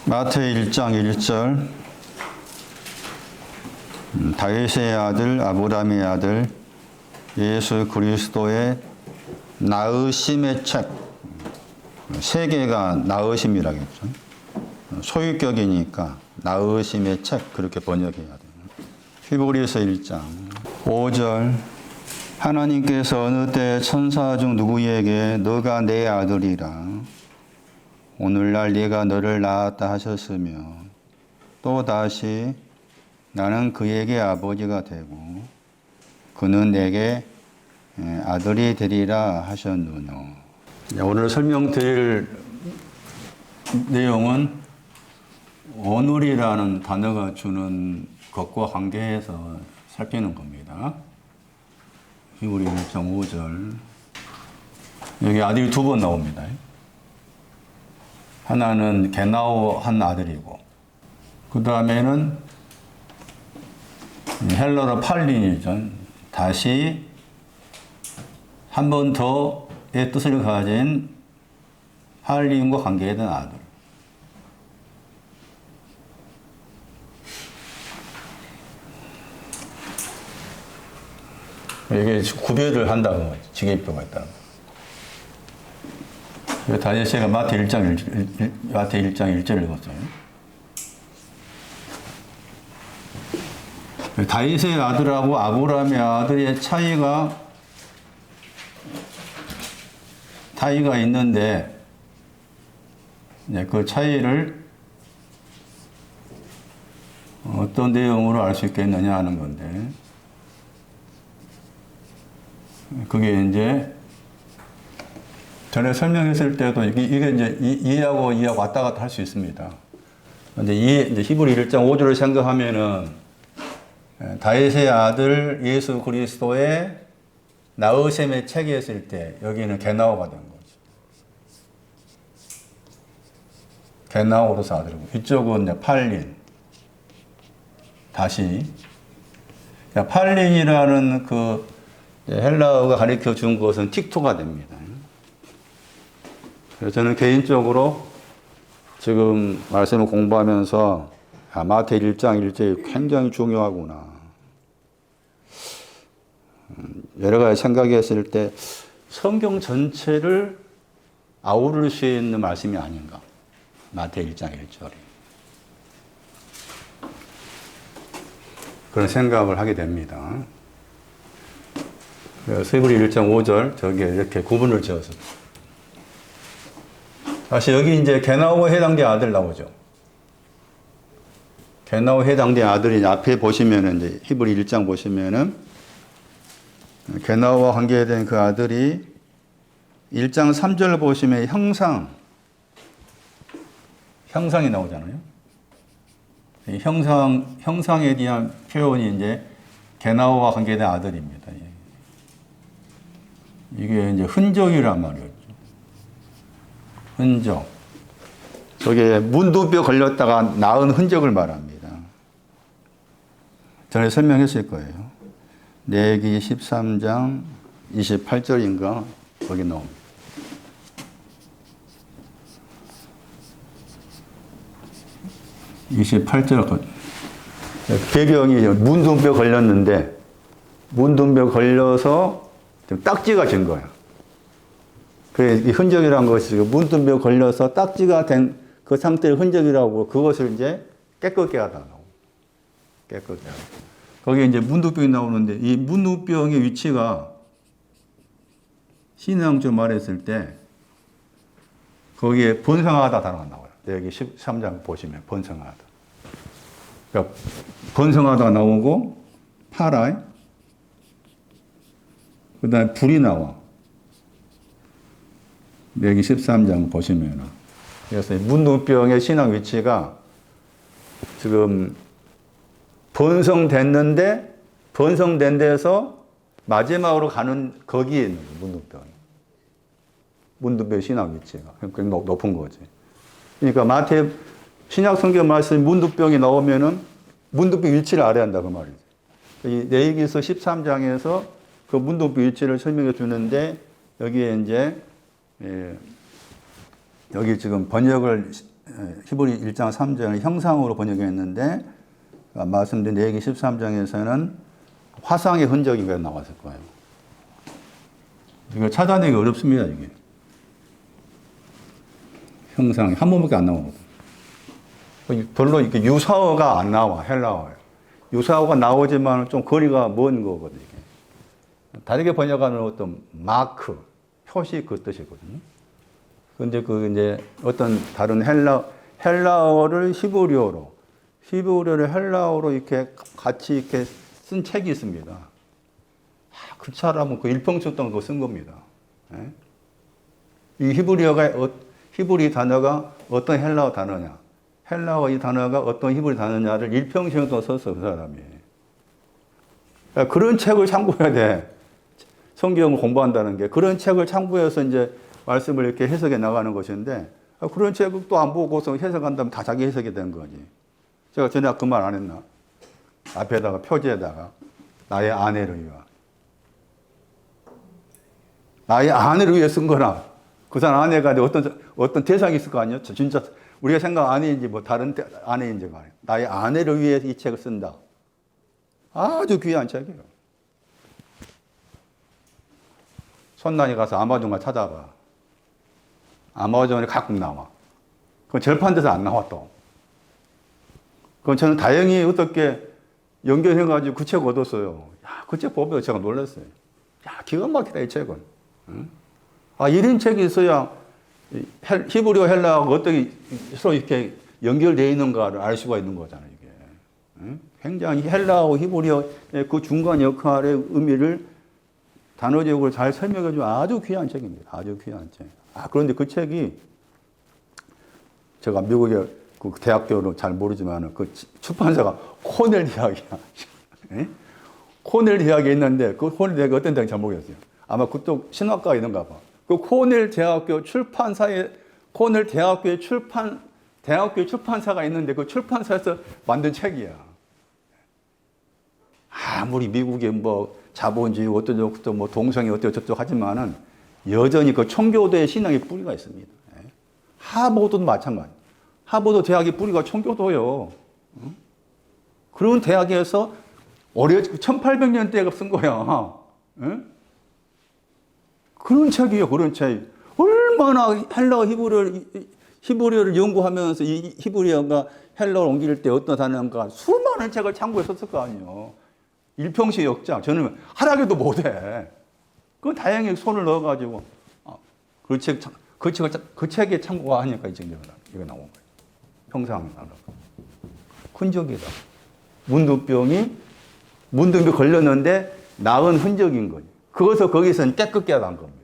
마태복음 1장 1절 다윗의 아들 아브라함의 아들 예수 그리스도의 낳으심의 책, 세 개가 낳으심이라겠죠. 소유격이니까 낳으심의 책 그렇게 번역해야 돼요. 히브리서 1장 5절 하나님께서 어느 때 천사 중 누구에게 너가 내 아들이라 오늘날 네가 너를 낳았다 하셨으며 또 다시 나는 그에게 아버지가 되고 그는 내게 아들이 되리라 하셨느뇨. 오늘 설명드릴 내용은 오늘이라는 단어가 주는 것과 관계해서 살피는 겁니다. 히브리 1장 5절 여기 아들이 두 번 나옵니다. 하나는 게나오 한 아들이고 그 다음에는 헬러로 팔린이죠. 다시 한 번 더의 뜻을 가진 팔린과 관계된 아들. 이게 구별을 한다고 직업표가 있다는 거예요. 다니엘서가 마태 1장 1절 읽었어요. 다윗의 아들하고 아브라함의 아들의 차이가 있는데 그 차이를 어떤 내용으로 알 수 있겠느냐 하는 건데 그게 이제 전에 설명했을 때도 이게 이제 이해하고 왔다 갔다 할 수 있습니다. 근데 이제 히브리 1장 5절을 생각하면은 다윗의 아들 예수 그리스도의 낳으심의 책이 했을 때 여기는 게나오가 된 거죠. 게나오로서 아들이고 이쪽은 이제 팔린. 다시 팔린이라는 그 헬라어가 가르쳐 준 것은 틱토가 됩니다. 그래서 저는 개인적으로 지금 말씀을 공부하면서 마태 1장 1절이 굉장히 중요하구나. 여러 가지 생각했을 때 성경 전체를 아우를 수 있는 말씀이 아닌가. 마태 1장 1절이. 그런 생각을 하게 됩니다. 그래서 히브리 1장 5절 저기에 이렇게 구분을 지어서 다시 여기 이제 게나오에 해당된 아들 나오죠. 게나오에 해당된 아들이 앞에 보시면은 이제 히브리 1장 보시면은 게나오와 관계된 그 아들이 1장 3절 보시면 형상이 나오잖아요. 이 형상에 대한 표현이 이제 게나오와 관계된 아들입니다. 이게 이제 흔적이란 말이에요. 흔적. 저게 문두뼈 걸렸다가 나은 흔적을 말합니다. 전에 설명했을 거예요. 레위기 13장 28절인가 거기 나옵니다. 배경이 문둥뼈 걸렸는데 문둥뼈 걸려서 딱지가 진 거야. 이 흔적이라는 것이 문둥뼈 걸려서 딱지가 된 그 상태의 흔적이라고 그것을 이제 깨끗게 하다고. 깨끗게 하다. 거기에 이제 문둥병이 나오는데 이 문둥병의 위치가 신앙적으로 말했을 때 거기에 번성하다 단어가 나와요. 여기 13장 보시면 번성하다. 그러니까 번성하다 나오고 파라 그 다음에 불이 나와. 여기 13장 보시면 그래서 문둥병의 신앙 위치가 지금 번성됐는데 번성된 데서 마지막으로 가는 거기에 있는 문둥병이. 문둥병의 신앙 위치가 굉장히 높은 거지. 그러니까 마태 신약 성경 말씀 문둥병이 나오면은 문둥병 위치를 알아야 한다 그 말이지. 이 레위기서 13장에서 그 문둥병 위치를 설명해 주는데 여기에 이제 여기 지금 번역을 히브리 1장 3장을 형상으로 번역했는데 말씀드린 레위기 13장에서는 화상의 흔적이 나왔을 거예요. 이거 찾아내기 어렵습니다, 이게. 형상이 한 번밖에 안 나오거든. 별로 이렇게 유사어가 안 나와, 헬라어에. 유사어가 나오지만 좀 거리가 먼 거거든, 이게. 다르게 번역하는 어떤 마크, 표시 그 뜻이거든요. 근데 이제 어떤 다른 헬라어를 히브리어를 헬라어로 이렇게 같이 이렇게 쓴 책이 있습니다. 그 사람은 그 일평생 동안 그거 쓴 겁니다. 예? 이 히브리 단어가 어떤 헬라어 단어냐, 헬라어 이 단어가 어떤 히브리 단어냐를 일평생 동안 썼어, 그 사람이. 그러니까 그런 책을 참고해야 돼. 성경을 공부한다는 게. 그런 책을 참고해서 이제 말씀을 이렇게 해석해 나가는 것인데, 그런 책을 또 안 보고서 해석한다면 다 자기 해석이 된 거지. 제가 전에 그 말 안 했나? 앞에다가 표지에다가 나의 아내를 위하. 나의 아내를 위해 쓴 거나 그 사람 아내가 어떤 대상이 있을 거 아니야? 진짜 우리가 생각 아내인지 뭐 다른 아내인지 말이야. 나의 아내를 위해 이 책을 쓴다. 아주 귀한 책이에요. 손난이 가서 아마존가 찾아봐. 아마존에 가끔 나와. 그건 절판돼서 안 나와 또. 그건 저는 다행히 어떻게 연결해가지고 그 책 얻었어요. 야, 그 책 보면 제가 놀랐어요. 야, 기가 막히다, 이 책은. 응? 아, 이런 책이 있어야 히브리어 헬라어가 어떻게 서로 이렇게 연결되어 있는가를 알 수가 있는 거잖아요, 이게. 응? 굉장히 헬라어, 히브리어의 그 중간 역할의 의미를 단어적으로 잘 설명해준 아주 귀한 책입니다. 아주 귀한 책. 그런데 그 책이 제가 미국의 그 대학교로 잘 모르지만 그 출판사가 코넬 대학이야. 예? 코넬 대학에 있는데 그 코넬 대학이 어떤 대학인지 잘 모르겠어요. 아마 그쪽 신학과가 있는가 봐. 그 코넬 대학교 출판사에 코넬 대학교의 대학교 출판사가 있는데 그 출판사에서 만든 책이야. 아무리 미국의 뭐 자본주의 어쩌고 뭐 동성애 어쩌고 하지만은 여전히 그 청교도의 신앙의 뿌리가 있습니다. 하버드도 마찬가지. 하버드 대학의 뿌리가 청교도예요. 그런 대학에서 1800년대가 쓴 거야. 그런 책이에요, 그런 책. 얼마나 헬라어 히브리어를 연구하면서 이 히브리어가 헬라어로 옮길 때 어떤 단어인가 수많은 책을 참고해 썼을 거 아니에요. 일평시 역장. 저는 하라기도 못해. 그건 다행히 손을 넣어가지고, 그 책에 참고가 하니까 이제 이거 나온 거예요. 형상 단어. 흔적이다. 문둥병이 걸렸는데 나은 흔적인 거지. 거기서는 깨끗게 난 겁니다.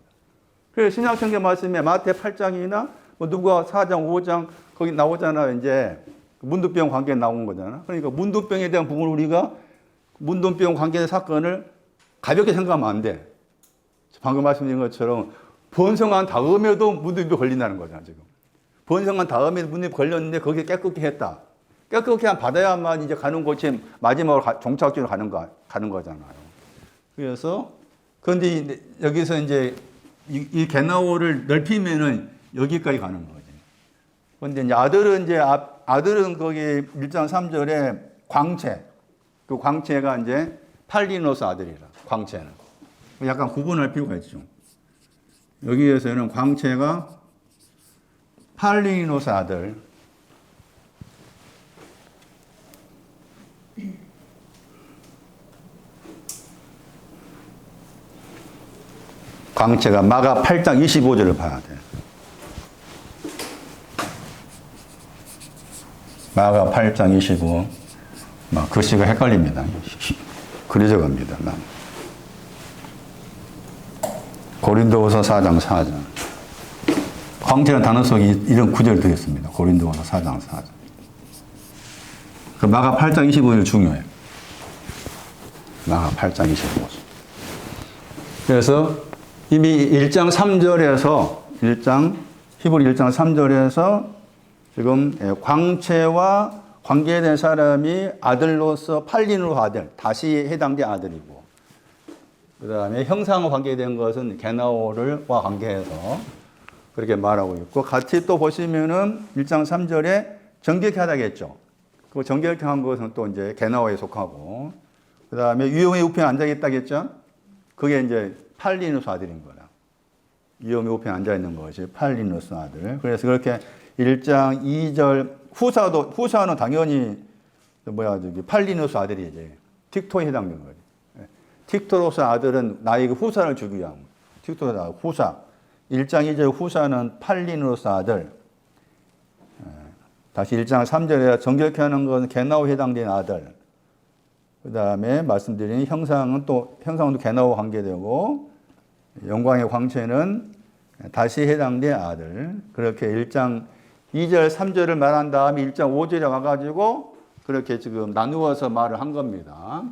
그래서 신약성경 말씀에 마태 8장이나 뭐 누가 4장, 5장 거기 나오잖아요. 이제 문둥병 관계에 나온 거잖아. 그러니까 문둥병에 대한 부분을 우리가 문둥병 관계의 사건을 가볍게 생각하면 안 돼. 방금 말씀드린 것처럼 번성한 다음에도 문둥병 걸린다는 거잖아, 지금. 번성한 다음에도 문둥병 걸렸는데 거기에 깨끗게 했다. 깨끗게 받아야만 이제 가는 곳이 마지막으로 종착지로 가는 거잖아요. 그래서 그런데 여기서 이제 이 게나오를 넓히면은 여기까지 가는 거지. 그런데 이제 아들은 거기 1장 3절에 광채. 그 광채가 이제 팔리노스 아들이라. 광채는. 약간 구분할 필요가 있죠. 여기에서는 광채가 팔리노스 아들. 광채가 마가 8장 25절을 봐야 돼. 마가 8장 25. 글씨가 헷갈립니다. 그려져 갑니다. 고린도후서 4장 4절. 광채라는 단어 속에 이런 구절이 되겠습니다. 고린도후서 4장 4절. 그 마가 8장 25절 중요해요. 마가 8장 25절. 그래서 이미 1장 3절에서 히브리 1장 3절에서 지금 광채와 관계된 사람이 아들로서 팔린으로 아들, 다시 해당된 아들이고, 그 다음에 형상과 관계된 것은 게나오와 관계해서 그렇게 말하고 있고, 같이 또 보시면은 1장 3절에 정결케 하다겠죠. 그 정결케 한 것은 또 이제 게나오에 속하고, 그 다음에 위험의 우편에 앉아있다겠죠. 그게 이제 팔리누스 아들인 거다. 위험의 우편에 앉아있는 것이 팔리누스 아들. 그래서 그렇게 1장 2절 후사는 당연히 저기 팔리누스 아들이지. 틱토에 해당되는 거지. 틱토로스 아들은 나에게 후사를 주기 위한 틱토로스 후사. 1장 2절 후사는 팔리누스 아들. 다시 1장 3절에 정결케 하는 것은 게나오에 해당되는 아들. 그 다음에 말씀드린 형상은 또 게나오와 관계되고, 영광의 광채는 다시 해당된 아들. 그렇게 1장 2절, 3절을 말한 다음에 1장 5절에 와가지고 그렇게 지금 나누어서 말을 한 겁니다.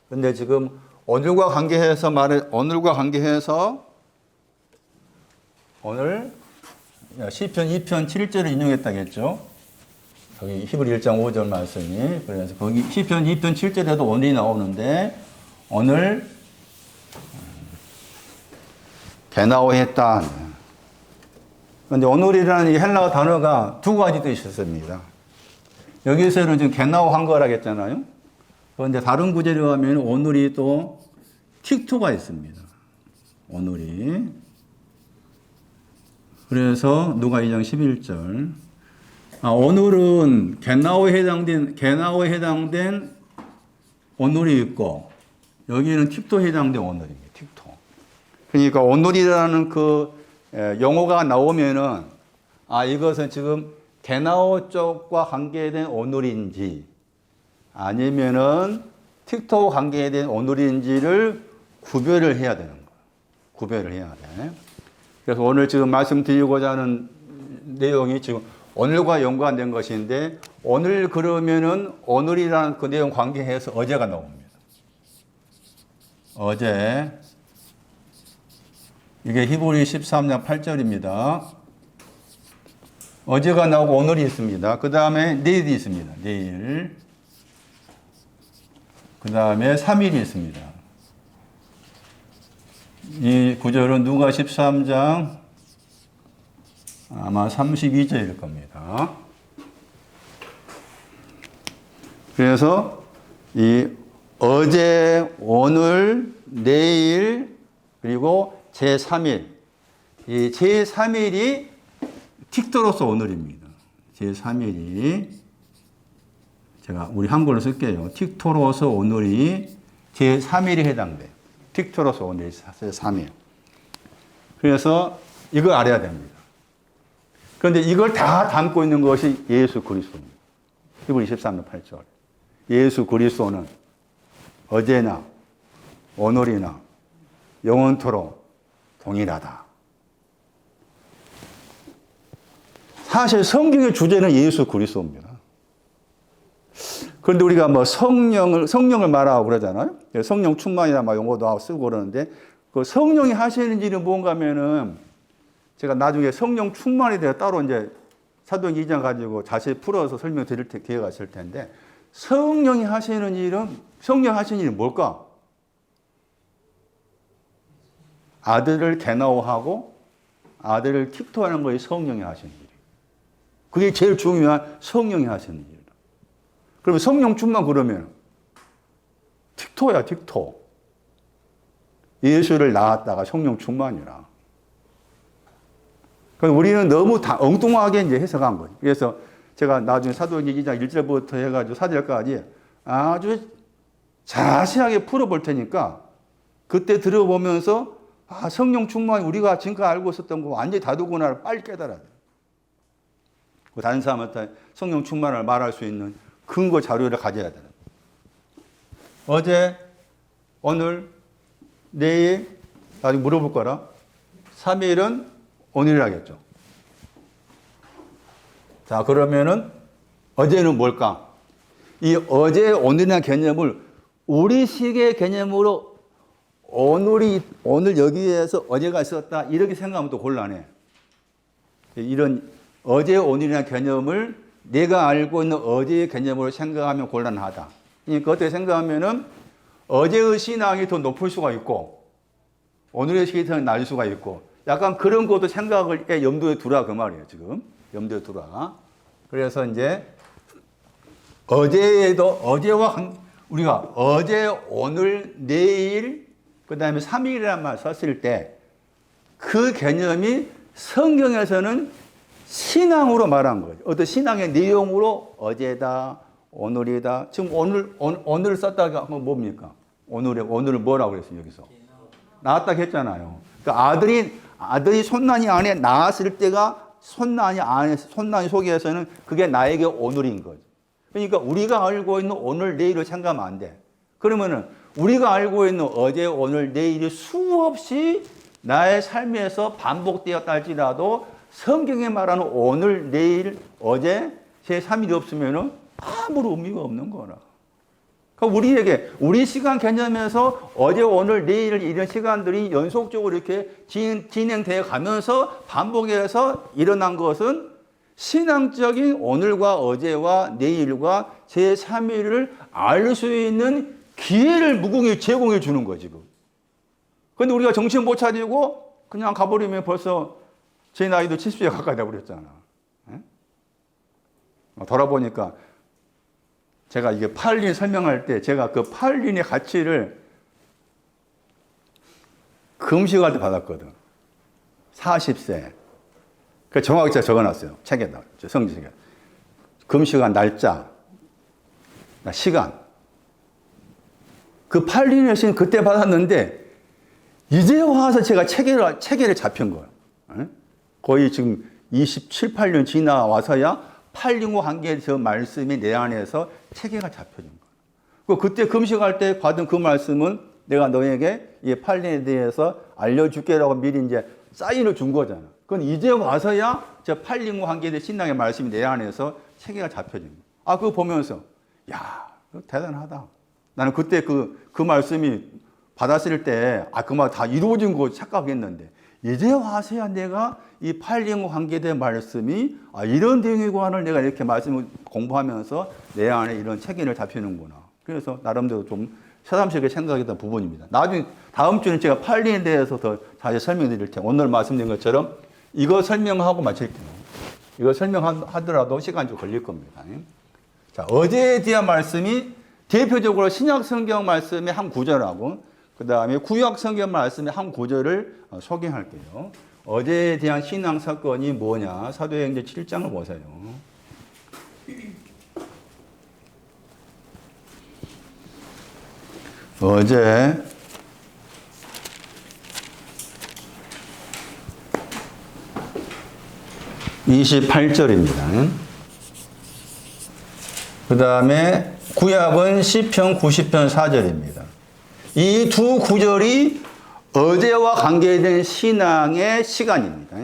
근데 지금 오늘과 관계해서 오늘 시편 2편 7절을 인용했다겠죠. 여기 히브리 1장 5절 말씀이. 그래서 거기 시편 2편 7절에도 오늘이 나오는데, 오늘 게나오 했다. 그런데 오늘이라는 이 헬라어 단어가 두 가지 뜻이 있습니다. 여기서는 지금 게나오 한 거라 했잖아요. 그런데 다른 구절에 하면 오늘이 또 틱토가 있습니다. 오늘이. 그래서 누가 2장 11절. 오늘은 게나오에 해당된 오늘이 있고, 여기는 틱토에 해당된 오늘입니다. 틱토. 그러니까 오늘이라는 그 용어가 나오면은, 이것은 지금 게나오 쪽과 관계된 오늘인지, 아니면은 틱토와 관계된 오늘인지를 구별을 해야 되는 거예요. 구별을 해야 돼. 그래서 오늘 지금 말씀드리고자 하는 내용이 지금 오늘과 연관된 것인데, 오늘 그러면은 오늘이라는 그 내용 관계해서 어제가 나옵니다. 어제. 이게 히브리 13장 8절입니다. 어제가 나오고 오늘이 있습니다. 그 다음에 내일이 있습니다. 내일. 그 다음에 3일이 있습니다. 이 구절은 누가 13장 아마 32절일 겁니다. 그래서 이 어제, 오늘, 내일, 그리고 제3일. 이 제3일이 틱토로서 오늘입니다. 제3일이. 제가 우리 한글로 쓸게요. 틱토로서 오늘이 제3일에 해당돼요. 틱토로서 오늘이 제3일. 그래서 이걸 알아야 됩니다. 그런데 이걸 다 담고 있는 것이 예수 그리스도입니다. 히브리 13장 8절. 예수 그리스도는 어제나 오늘이나 영원토록 동일하다. 사실 성경의 주제는 예수 그리스도입니다. 그런데 우리가 뭐 성령을 말하고 그러잖아요. 성령 충만이나 막 용어도 하고 쓰고 그러는데, 그 성령이 하시는 일은 뭔가 하면은, 제가 나중에 성령 충만에 대해 따로 이제 사도행 2장 가지고 자세히 풀어서 설명드릴 기회가 있을 텐데, 성령이 하시는 일은 뭘까? 아들을 게나오하고 아들을 틱토하는 것이 성령이 하시는 일이에요. 그게 제일 중요한 성령이 하시는 일이에요. 그러면 성령 충만 그러면 틱토야, 틱토. 예수를 낳았다가 성령 충만이라. 그러니까 우리는 너무 다 엉뚱하게 이제 해석한 거예요. 그래서 제가 나중에 사도행전 2장 1절부터 해가지고 4절까지 아주 자세하게 풀어볼 테니까, 그때 들어보면서 성령 충만이 우리가 지금까지 알고 있었던 거 완전히 다르구나를 빨리 깨달아야 돼요. 다른 사람한테 성령 충만을 말할 수 있는 근거 자료를 가져야 돼요. 어제, 오늘, 내일, 나중에 물어볼 거라. 3일은 오늘이라겠죠. 자, 그러면은 어제는 뭘까? 이 어제, 오늘이라는 개념을 우리식의 개념으로 오늘 여기에서 어제가 있었다 이렇게 생각하면 또 곤란해. 이런 어제, 오늘이라는 개념을 내가 알고 있는 어제의 개념으로 생각하면 곤란하다. 그러니까 어떻게 생각하면은 어제의 신앙이 더 높을 수가 있고 오늘의 신앙이 더 낮을 수가 있고, 약간 그런 것도 생각을 염두에 두라 그 말이에요. 지금 염두에 두라. 그래서 이제 어제와 우리가 어제, 오늘, 내일, 그 다음에 3일이라는 말 썼을 때 그 개념이 성경에서는 신앙으로 말한 거죠. 어떤 신앙의 내용으로 어제다, 오늘이다. 지금 오늘 썼다가 뭡니까? 오늘을 뭐라고 그랬어요, 여기서? 낳았다 했잖아요. 그러니까 아들이 손난이 안에 낳았을 때가 손난이 속에서는 그게 나에게 오늘인 거죠. 그러니까 우리가 알고 있는 오늘, 내일을 생각하면 안 돼. 그러면은 우리가 알고 있는 어제, 오늘, 내일이 수없이 나의 삶에서 반복되었다 할지라도 성경에 말하는 오늘, 내일, 어제, 제3일이 없으면은 아무런 의미가 없는 거라. 그러니까 우리에게, 우리 시간 개념에서 어제, 오늘, 내일 이런 시간들이 연속적으로 이렇게 진행되어 가면서 반복해서 일어난 것은 신앙적인 오늘과 어제와 내일과 제3일을 알 수 있는 기회를 무궁히 제공해 주는 거지, 지금. 근데 우리가 정신 못 차리고 그냥 가버리면 벌써 제 나이도 70세 가까이 돼버렸잖아. 돌아보니까 제가 이게 8린 설명할 때 제가 그 8린의 가치를 금식할 때 받았거든. 40세. 그 정확히 제가 적어놨어요. 책에다. 성지책에. 금식한 날짜, 시간. 그 8린의 신 그때 받았는데 이제 와서 제가 체계를 잡힌 거예요. 거의 지금 27, 8년 지나와서야 8링과 관계에 저 말씀이 내 안에서 체계가 잡혀진 거예요. 그때 금식할 때 받은 그 말씀은 내가 너에게 이 8링에 대해서 알려줄게라고 미리 이제 사인을 준 거잖아. 그건 이제 와서야 저 8링과 관계된 신앙의 말씀이 내 안에서 체계가 잡혀진 거예요. 그거 보면서, 야, 대단하다. 나는 그때 그 말씀이 받았을 때, 그 말 다 이루어진 거 착각했는데, 이제 와서야 내가 이 8링과 관계된 말씀이, 이런 내용이구나를 내가 이렇게 말씀을 공부하면서 내 안에 이런 체계를 잡히는구나. 그래서 나름대로 좀 새삼스럽게 생각했던 부분입니다. 나중에, 다음 주는 제가 8링에 대해서 더 자세히 설명드릴 테니까, 오늘 말씀드린 것처럼 이거 설명하고 마칠게요. 이거 설명하더라도 시간이 좀 걸릴 겁니다. 자, 어제에 대한 말씀이 대표적으로 신약 성경 말씀의 한 구절하고 그 다음에 구약 성경 말씀의 한 구절을 소개할게요. 어제에 대한 신앙 사건이 뭐냐? 사도행전 7장을 보세요. 어제 28절입니다. 그 다음에 구약은 시편 90편 4절입니다. 이 두 구절이 어제와 관계된 신앙의 시간입니다.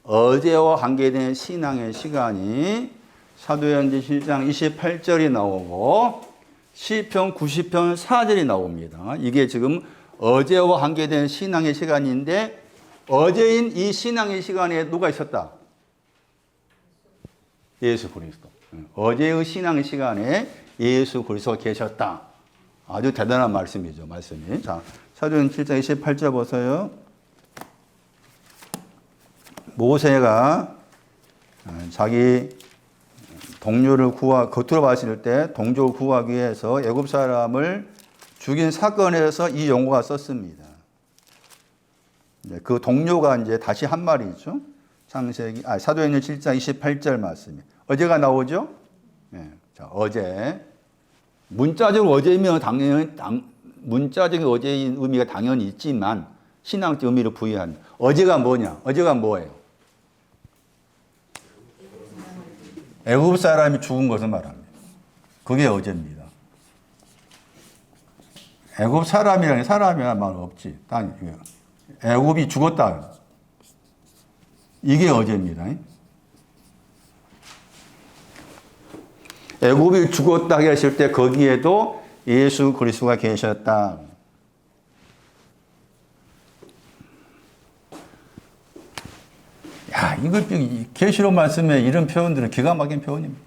어제와 관계된 신앙의 시간이 사도행전 7장 28절이 나오고 시편 90편 4절이 나옵니다. 이게 지금 어제와 관계된 신앙의 시간인데 어제인 이 신앙의 시간에 누가 있었다? 예수 그리스도. 어제의 신앙의 시간에 예수 그리스도가 계셨다. 아주 대단한 말씀이죠, 말씀이. 자, 사도행전 7장 28절 보세요. 모세가 자기 동료를 겉으로 봤을 때 동족을 구하기 위해서 애굽 사람을 죽인 사건에서 이 용어가 썼습니다. 그 동료가 이제 다시 한 말이죠. 사도행전 7장 28절 말씀이. 어제가 나오죠? 네. 자, 어제. 문자적으로 어제이면 당연히, 문자적인 어제의 의미가 당연히 있지만, 신앙적 의미를 부여한. 어제가 뭐냐? 어제가 뭐예요? 애굽 사람이 죽은 것을 말합니다. 그게 어제입니다. 애굽 사람이라는 사람이라는 말은 없지. 애굽이 죽었다. 이게 어제입니다. 애굽이 죽었다 했을 때 거기에도 예수 그리스도가 계셨다. 야, 이걸 계시록 말씀에 이런 표현들은 기가 막힌 표현입니다.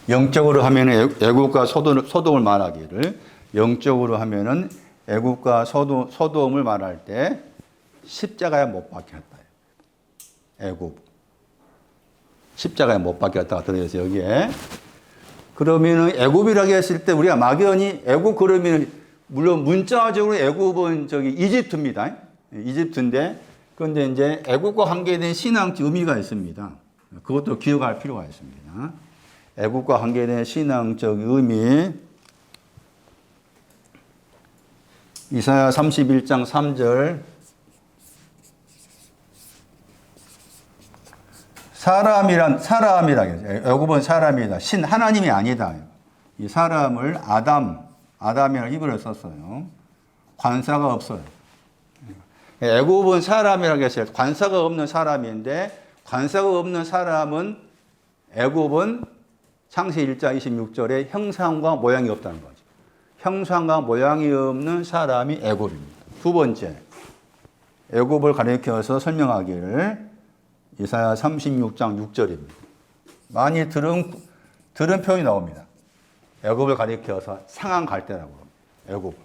영적으로 하면은 애굽과 소돔을 말하기를, 영적으로 하면은 애굽과 소돔을 말할 때 십자가에 못 박혔다. 애굽. 십자가에 못 박혔다가 들어있어요, 여기에. 그러면은 애굽이라고 했을 때 우리가 막연히 애굽 그러면 물론 문자적으로 애굽은 저기 이집트입니다. 이집트인데 그런데 이제 애굽과 관계된 신앙적 의미가 있습니다. 그것도 기억할 필요가 있습니다. 애굽과 관계된 신앙적 의미. 이사야 31장 3절. 사람이라 애굽은 사람이다. 신 하나님이 아니다. 이 사람을 아담이라는 히브리어를 썼어요. 관사가 없어요. 애굽은 사람이라고 했어요. 관사가 없는 사람인데 관사가 없는 사람은 애굽은 창세기 1장 26절에 형상과 모양이 없다는 거죠. 형상과 모양이 없는 사람이 애굽입니다. 두 번째, 애굽을 가리켜서 설명하기를 이사야 36장 6절입니다. 많이 들은 표현이 나옵니다. 애굽을 가리켜서 상한 갈대라고 합니다.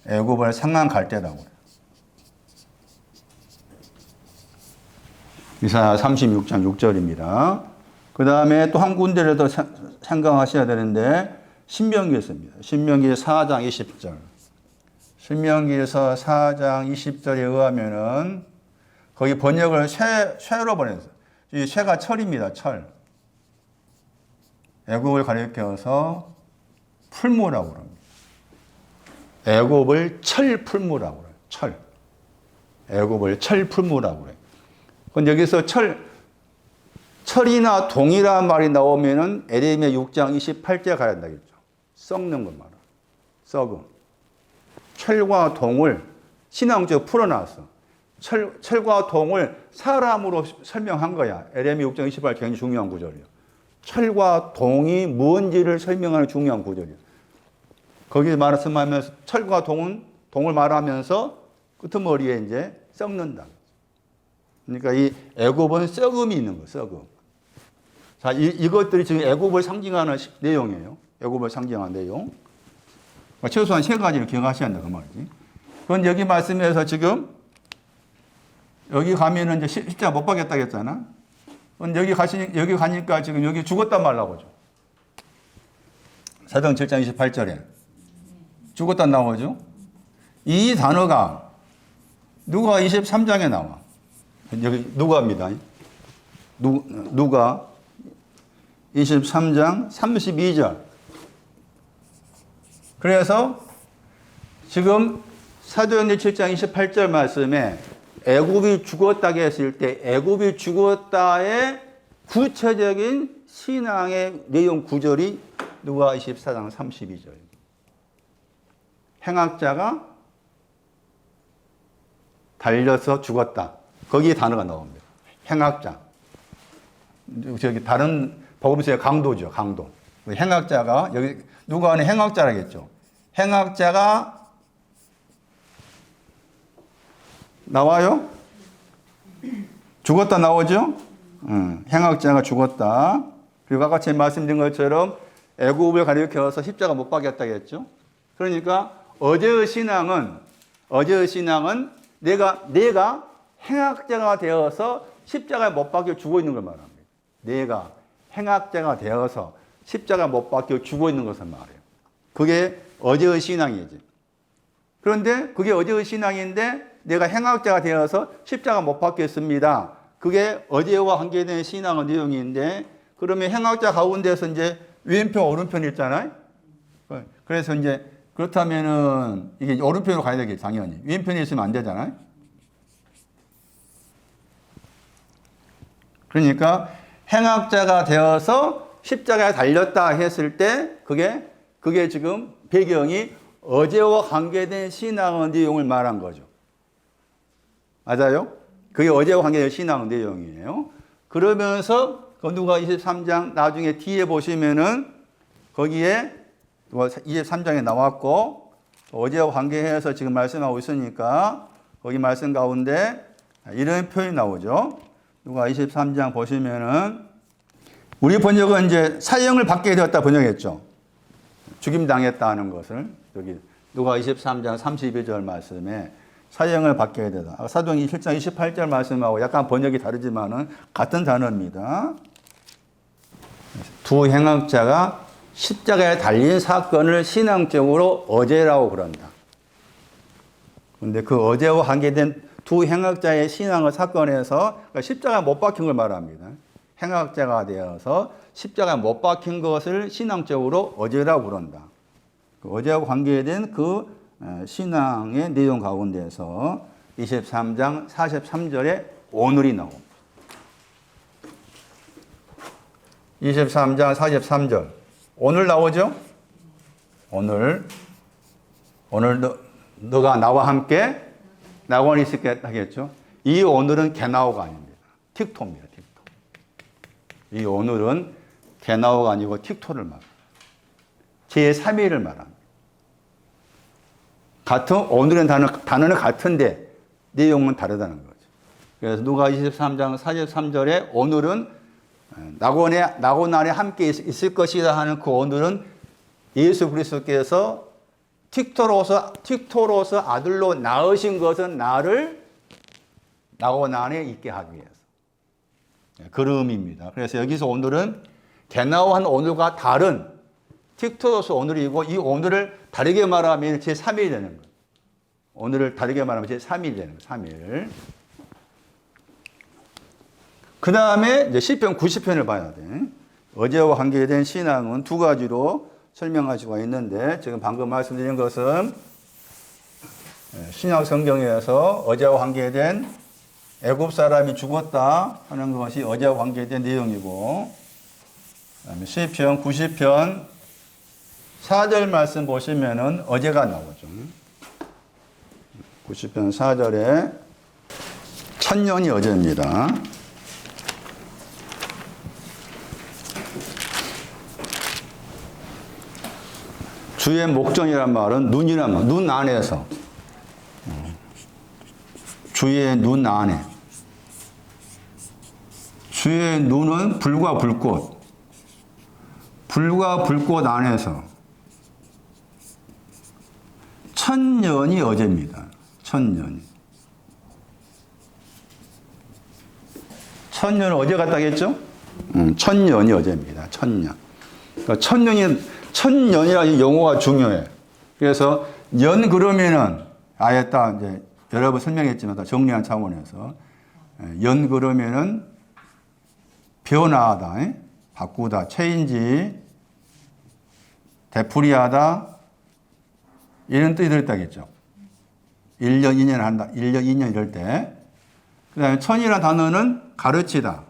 애굽을 상한 갈대라고 해요. 이사야 36장 6절입니다. 그 다음에 또 한 군데를 더 생각하셔야 되는데 신명기에 있습니다. 신명기 4장 20절. 신명기에서 4장 20절에 의하면은 거기 번역을 쇠로 번역했어요. 이 쇠가 철입니다. 철. 애굽을 가리켜서 풀무라고 합니다. 애굽을 철풀무라고 그래요. 철. 애굽을 철풀무라고 그래요. 근데 여기서 철이나 동이라는 말이 나오면은 에레미야 6장 28절 가야 된다겠죠. 썩는 것 말이야. 썩음. 철과 동을 신앙적으로 풀어놨어. 철과 동을 사람으로 설명한 거야. 에레미야 6장 28절 굉장히 중요한 구절이에요. 철과 동이 뭔지를 설명하는 중요한 구절이에요. 거기에 말씀하면서 철과 동을 말하면서 끄트머리에 이제 썩는다. 그러니까 이 애굽은 썩음이 있는 거예요. 썩음. 자, 이것들이 지금 애굽을 상징하는 내용이에요. 애굽을 상징하는 내용. 최소한 세 가지를 기억하셔야 한다 그 말이지. 그건 여기 말씀에서 지금 여기 가면은 이제 십자가 못 박겠다고 했잖아. 여기 가니까 지금 여기 죽었단 말 나오죠. 사도행 7장 28절에 죽었다 나오죠. 이 단어가 누가 23장에 나와. 여기 누가입니다. 누가 23장 32절. 그래서 지금 사도행전 7장 28절 말씀에 애굽이 죽었다고 했을 때 애굽이 죽었다의 구체적인 신앙의 내용 구절이 누가 24장 32절입니다. 행악자가 달려서 죽었다. 거기에 단어가 나옵니다. 행악자. 저기 다른 복음서의 강도죠. 강도. 행악자가 여기 누가 하는 행악자라겠죠. 행악자가 나와요? 죽었다 나오죠? 행악자가 죽었다. 그리고 아까 제가 말씀드린 것처럼 애굽을 가리켜서 십자가 못 박였다고 했죠. 그러니까 어제의 신앙은 내가 행악자가 되어서 십자가에 못 박혀 죽어 있는 걸 말합니다. 내가 행악자가 되어서 십자가에 못 박혀 죽어 있는 것을 말해요. 그게 어제의 신앙이지. 그런데 그게 어제의 신앙인데 내가 행악자가 되어서 십자가 못 박혔습니다. 그게 어제와 관계된 신앙의 내용인데 그러면 행악자 가운데서 이제 왼편 오른편 있잖아요. 그래서 이제 그렇다면은 이게 오른편으로 가야 되겠죠. 당연히 왼편에 있으면 안 되잖아요. 그러니까 행악자가 되어서 십자가에 달렸다 했을 때 그게 지금 배경이 어제와 관계된 신앙의 내용을 말한 거죠. 맞아요? 그게 어제와 관계된 신앙의 내용이에요. 그러면서 누가 23장 나중에 뒤에 보시면은 거기에 23장에 나왔고 어제와 관계해서 지금 말씀하고 있으니까 거기 말씀 가운데 이런 표현이 나오죠. 누가 23장 보시면은 우리 번역은 이제 사형을 받게 되었다 번역했죠. 죽임 당했다 하는 것을 여기 누가 23장 32절 말씀에 사형을 받게 되다. 사도행전 7장 28절 말씀하고 약간 번역이 다르지만은 같은 단어입니다. 두 행악자가 십자가에 달린 사건을 신앙적으로 어제라고 그런다. 그런데 그 어제와 관계된 두 행악자의 신앙의 사건에서 십자가에 못 박힌 걸 말합니다. 행악자가 되어서 십자가에 못 박힌 것을 신앙적으로 어제라고 그런다. 그 어제와 관계된 그 신앙의 내용 가운데서 23장 43절에 오늘이 나옵니다. 23장 43절. 오늘 나오죠? 오늘 너가 나와 함께 낙원에 있을게 하겠죠? 이 오늘은 게나오가 아닙니다. 틱토입니다. 틱토. 이 오늘은 게나오가 아니고 틱토를 말합니다. 제3위를 말합니다. 같은 오늘은 단어는 같은데 내용은 다르다는 거죠. 그래서 누가 23장 43절에 오늘은 낙원 안에 함께 있을 것이다 하는 그 오늘은 예수 그리스도께서 틱토로서 아들로 낳으신 것은 나를 낙원 안에 있게 하기 위해서. 그런 의미입니다. 그래서 여기서 오늘은 게나오한 오늘과 다른 틱토로서 오늘이고 이 오늘을 다르게 말하면 제3일이 되는 거예요. 오늘을 다르게 말하면 제3일이 되는 거예요. 3일. 그 다음에 이제 시편 90편을 봐야 돼. 어제와 관계된 신앙은 두 가지로 설명할 수가 있는데 지금 방금 말씀드린 것은 신약 성경에서 어제와 관계된 애굽 사람이 죽었다 하는 것이 어제와 관계된 내용이고 그다음에 시편 90편 4절 말씀 보시면은 어제가 나오죠. 90편 4절에 천년이 어제입니다. 주의 목전이란 말은 눈이란 말, 눈 안에서. 주의 눈 안에. 주의 눈은 불과 불꽃. 불과 불꽃 안에서. 천년이 어제입니다. 천년이. 천년은 어제 같다겠죠? 천년이 어제입니다. 천년. 그러니까 천년이라는 용어가 중요해. 그래서 년 그러면은 아예 딱 이제 여러 번 설명했지만 다 정리한 차원에서 연 그러면은 변화하다, 바꾸다, 체인지, 되풀이하다 이런 뜻이 들었다겠죠. 1년, 2년 한다. 1년, 2년 이럴 때. 그 다음에 천이라는 단어는 가르치다.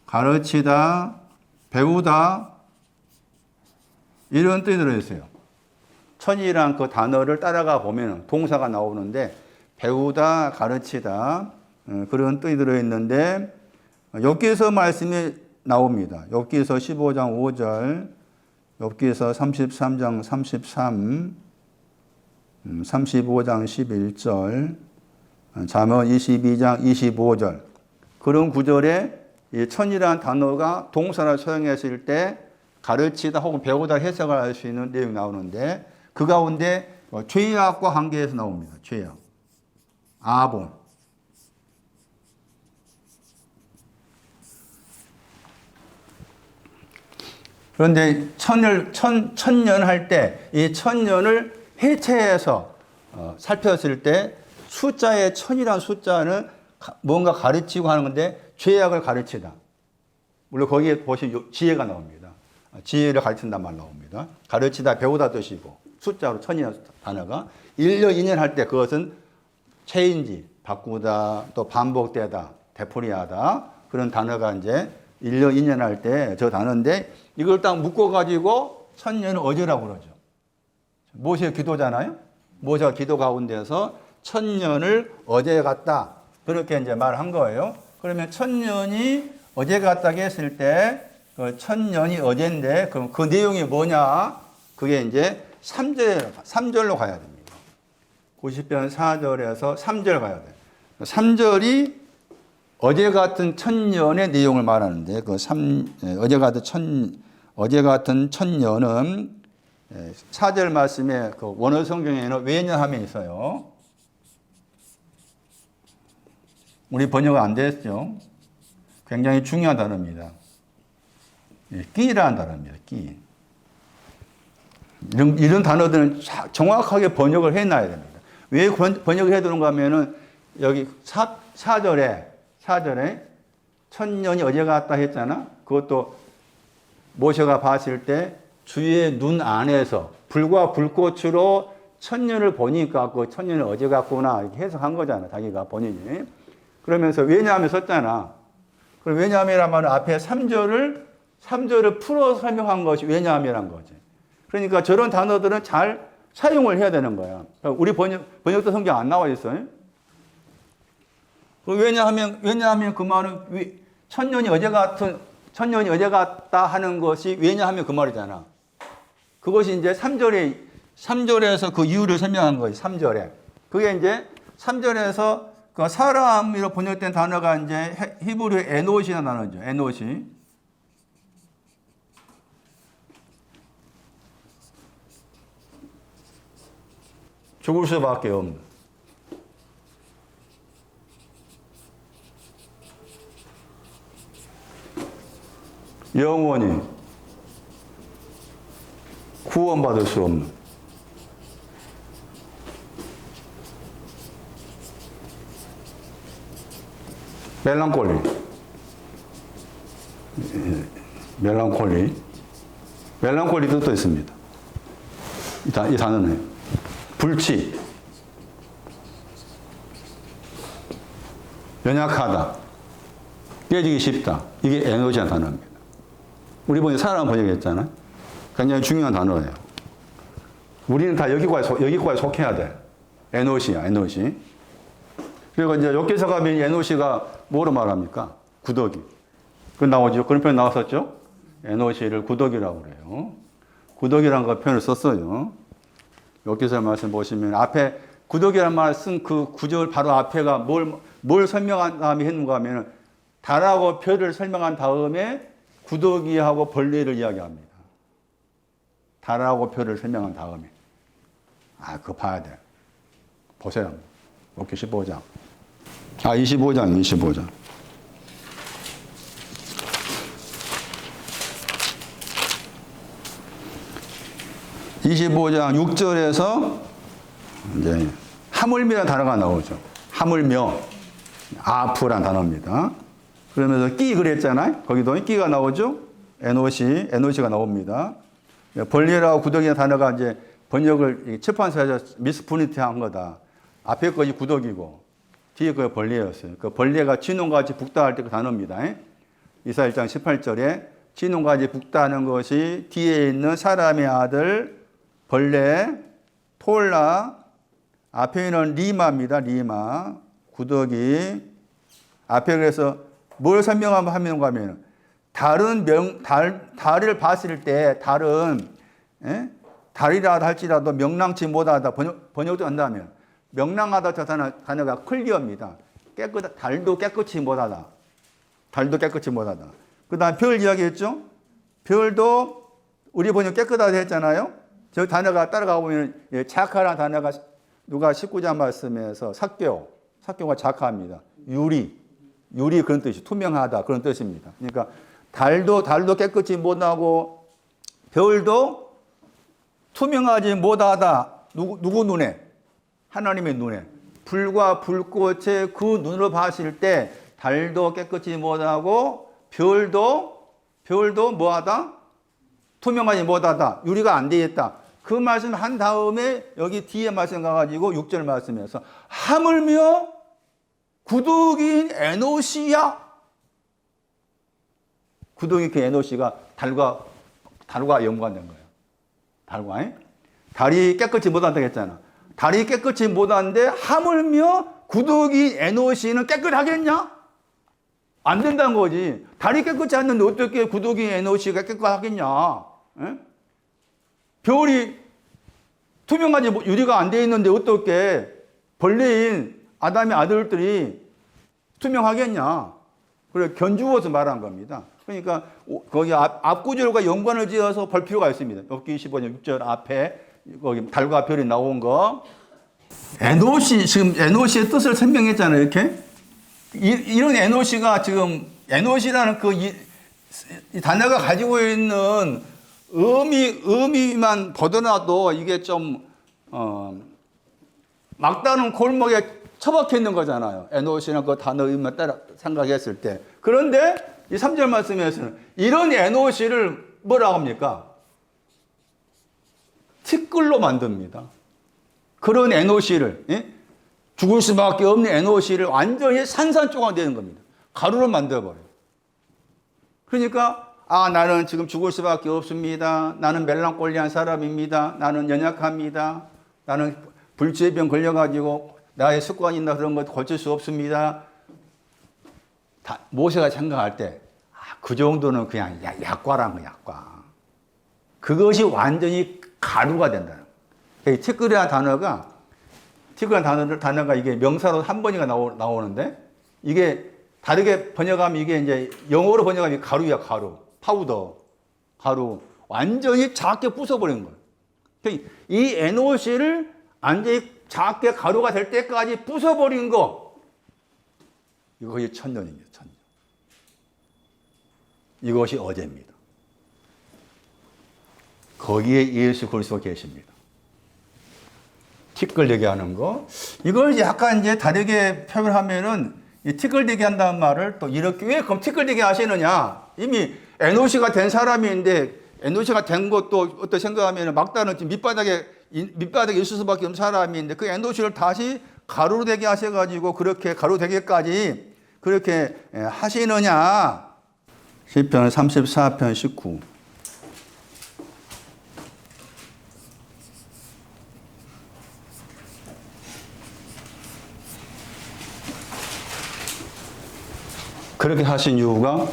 가르치다, 배우다 이런 뜻이 들어있어요. 천이란 그 단어를 따라가 보면 동사가 나오는데 배우다, 가르치다 그런 뜻이 들어있는데 욥기서 말씀이 나옵니다. 욥기서 15장 5절, 욥기서 33장 33, 35장 11절, 잠언 22장 25절 그런 구절에 이 천이라는 단어가 동사를 사용했을 때 가르치다 혹은 배우다 해석을 할 수 있는 내용이 나오는데 그 가운데 죄악과 관계해서 나옵니다. 죄악. 아본. 그런데 천년 할 때 이 천년을 해체해서 살폈을 때 숫자의 천이라는 숫자는 뭔가 가르치고 하는 건데 죄악을 가르치다. 물론 거기에 보시면 지혜가 나옵니다. 지혜를 가르친단 말 나옵니다. 가르치다, 배우다 뜻이고 숫자로 천이라는 단어가 1년, 2년 할 때 그것은 체인지, 바꾸다, 또 반복되다, 되풀이하다 그런 단어가 이제 1년, 2년 할 때 저 단어인데 이걸 딱 묶어가지고 천년은 어제라고 그러죠. 모세의 기도잖아요. 모세가 기도 가운데서 천년을 어제 같다. 그렇게 이제 말한 거예요. 그러면 천년이 어제 같다고 했을 때, 그 천년이 어제인데, 그럼 그 내용이 뭐냐? 그게 이제 3절로 가야 됩니다. 90편 4절에서 3절 가야 돼요. 3절이 어제 같은 천년의 내용을 말하는데, 어제 같은 천년은 4절 말씀에 그 원어 성경에는 왜냐하면 있어요. 우리 번역 안 됐죠. 굉장히 중요한 단어입니다. 끼라는 단어입니다. 끼. 이런 단어들은 정확하게 번역을 해놔야 됩니다. 왜 번역을 해두는가 하면은 여기 4절에 천년이 어제 같다 했잖아. 그것도 모세가 봤을 때 주의 눈 안에서 불과 불꽃으로 천년을 보니까 그 천년이 어제 같구나 이렇게 해석한 거잖아. 자기가 본인이. 그러면서 왜냐하면 썼잖아. 그럼 왜냐하면이란 말은 앞에 3절을 풀어 설명한 것이 왜냐하면이란 거지. 그러니까 저런 단어들은 잘 사용을 해야 되는 거야. 우리 번역도 성경 안 나와 있어요. 왜냐하면 그 말은 천년이 어제 같다 하는 것이 왜냐하면 그 말이잖아. 그것이 이제 3절에서 그 이유를 설명한 거지, 3절에. 그게 이제 3절에서 그 사람으로 번역된 단어가 이제 히브리 에노시라는 단어죠. 에노시. 죽을 수밖에 없는. 영원히 구원받을 수 없는. 멜랑콜리 뜻도 있습니다. 이 단어는 불치, 연약하다, 깨지기 쉽다. 이게 에너지한 단어입니다. 우리 번역 사람 번역했잖아요. 굉장히 중요한 단어예요. 우리는 다 여기과에 속해야 돼. 에노시야, 에노시. 그리고 이제 여기서 가면 에노시가 뭐로 말합니까? 구더기. 그 나오죠. 그런 표현 나왔었죠? 에노시를 구더기라고 그래요. 구더기라는 거 표현을 썼어요. 여기서 말씀 보시면 앞에 구더기라는 말 쓴 그 구절 바로 앞에가 뭘 설명한 다음에 했는가 하면 달하고 별을 설명한 다음에 구더기하고 벌레를 이야기합니다. 달하고 별을 설명한 다음에. 그거 봐야 돼. 보세요. 오케이, 15장. 25장. 25장 6절에서 이제 하물며라는 단어가 나오죠. 하물며, 아프란 단어입니다. 그러면서 끼 그랬잖아요. 거기도 끼가 나오죠. 에노시가 나옵니다. 벌레라고 구더기라는 단어가 이제 번역을 출판사에서 미스프린트 한 거다. 앞에 것이 구더기고 뒤에 것이 벌레였어요. 그 벌레가 진홍같이 붓다 할 때 그 단어입니다. 이사 1장 18절에 진홍같이 붓다 하는 것이 뒤에 있는 사람의 아들 벌레, 톨라, 앞에는 리마입니다. 리마, 구더기. 앞에 그래서 뭘 설명하면 달을 봤을 때 달이라 할지라도 명랑치 못하다 번역도 한다면 명랑하다 저 단어가 클리어입니다. 달도 깨끗이 못하다. 그 다음 별 이야기했죠. 별도 우리 번역 깨끗하다 했잖아요. 저 단어가 따라가 보면 착하라는 단어가 누가 19장 말씀에서 삭교가 착합니다. 유리 그런 뜻이 투명하다 그런 뜻입니다. 그러니까 달도 깨끗이 못하고 별도 투명하지 못하다. 누구 눈에? 하나님의 눈에. 불과 불꽃의 그 눈으로 봤을 때 달도 깨끗이 못하고 별도 뭐하다? 투명하지 못하다. 유리가 안 되겠다. 그 말씀 한 다음에 여기 뒤에 말씀 가가지고 6절 말씀에서 하물며 구더기인 에노시야. 구더기 그 에노시가 달과 연관된 거예요. 달이 깨끗이 못한다고 했잖아. 달이 깨끗이 못한데 하물며 구더기 에노시는 깨끗하겠냐? 안 된다는 거지. 달이 깨끗지 않는데 어떻게 구더기 에노시가 깨끗하겠냐? 별이 투명하지 유리가 안 돼 있는데 어떻게 벌레인 아담의 아들들이 투명하겠냐? 그래 견주어서 말한 겁니다. 그러니까 거기 앞 구절과 연관을 지어서 볼 필요가 있습니다. 욥기 25장 6절 앞에 거기 달과 별이 나온 거. 에노시, 지금 에노시의 뜻을 설명했잖아요. 이렇게. 이런 에노시가 지금 에노시라는 이 단어가 가지고 있는 의미만 보더라도 이게 좀 막다른 골목에 처박혀 있는 거잖아요. 에노시는 그 단어 의미만 따라 생각했을 때. 그런데 이 3절 말씀에서는 이런 에노시를 뭐라고 합니까? 티끌로 만듭니다. 그런 에노시를, 예? 죽을 수밖에 없는 에노시를 완전히 산산조각내는 겁니다. 가루로 만들어버려요. 그러니까 나는 지금 죽을 수밖에 없습니다. 나는 멜랑콜리한 사람입니다. 나는 연약합니다. 나는 불치병 걸려가지고 나의 습관이나 그런 것 고칠 수 없습니다. 모세가 생각할 때 그 정도는 그냥 약과라는 거야, 약과. 그것이 완전히 가루가 된다는 거예요. 티끌이라는 단어가 이게 명사로 한 번이가 나오는데 이게 다르게 번역하면 이게 이제 영어로 번역하면 가루야, 가루. 파우더, 가루. 완전히 작게 부숴버리는 거예요. 이 NOC를 완전히 작게 가루가 될 때까지 부숴버린 거. 이것이 천년입니다, 천년. 이것이 어제입니다. 거기에 예수 그리스도가 계십니다. 티끌되게 하는 거. 이걸 약간 이제 다르게 표현하면은 이 티끌되게 한다는 말을 또 이렇게 왜 그럼 티끌되게 하시느냐? 이미 NOC가 된 사람인데 NOC가 된 것도 어떻게 생각하면 막다른 밑바닥에 있을 수밖에 없는 사람인데 그 NOC를 다시 가루로 되게 하셔가지고 그렇게 가루 되게까지 그렇게 하시느냐? 시편 34편 19. 그렇게 하신 이유가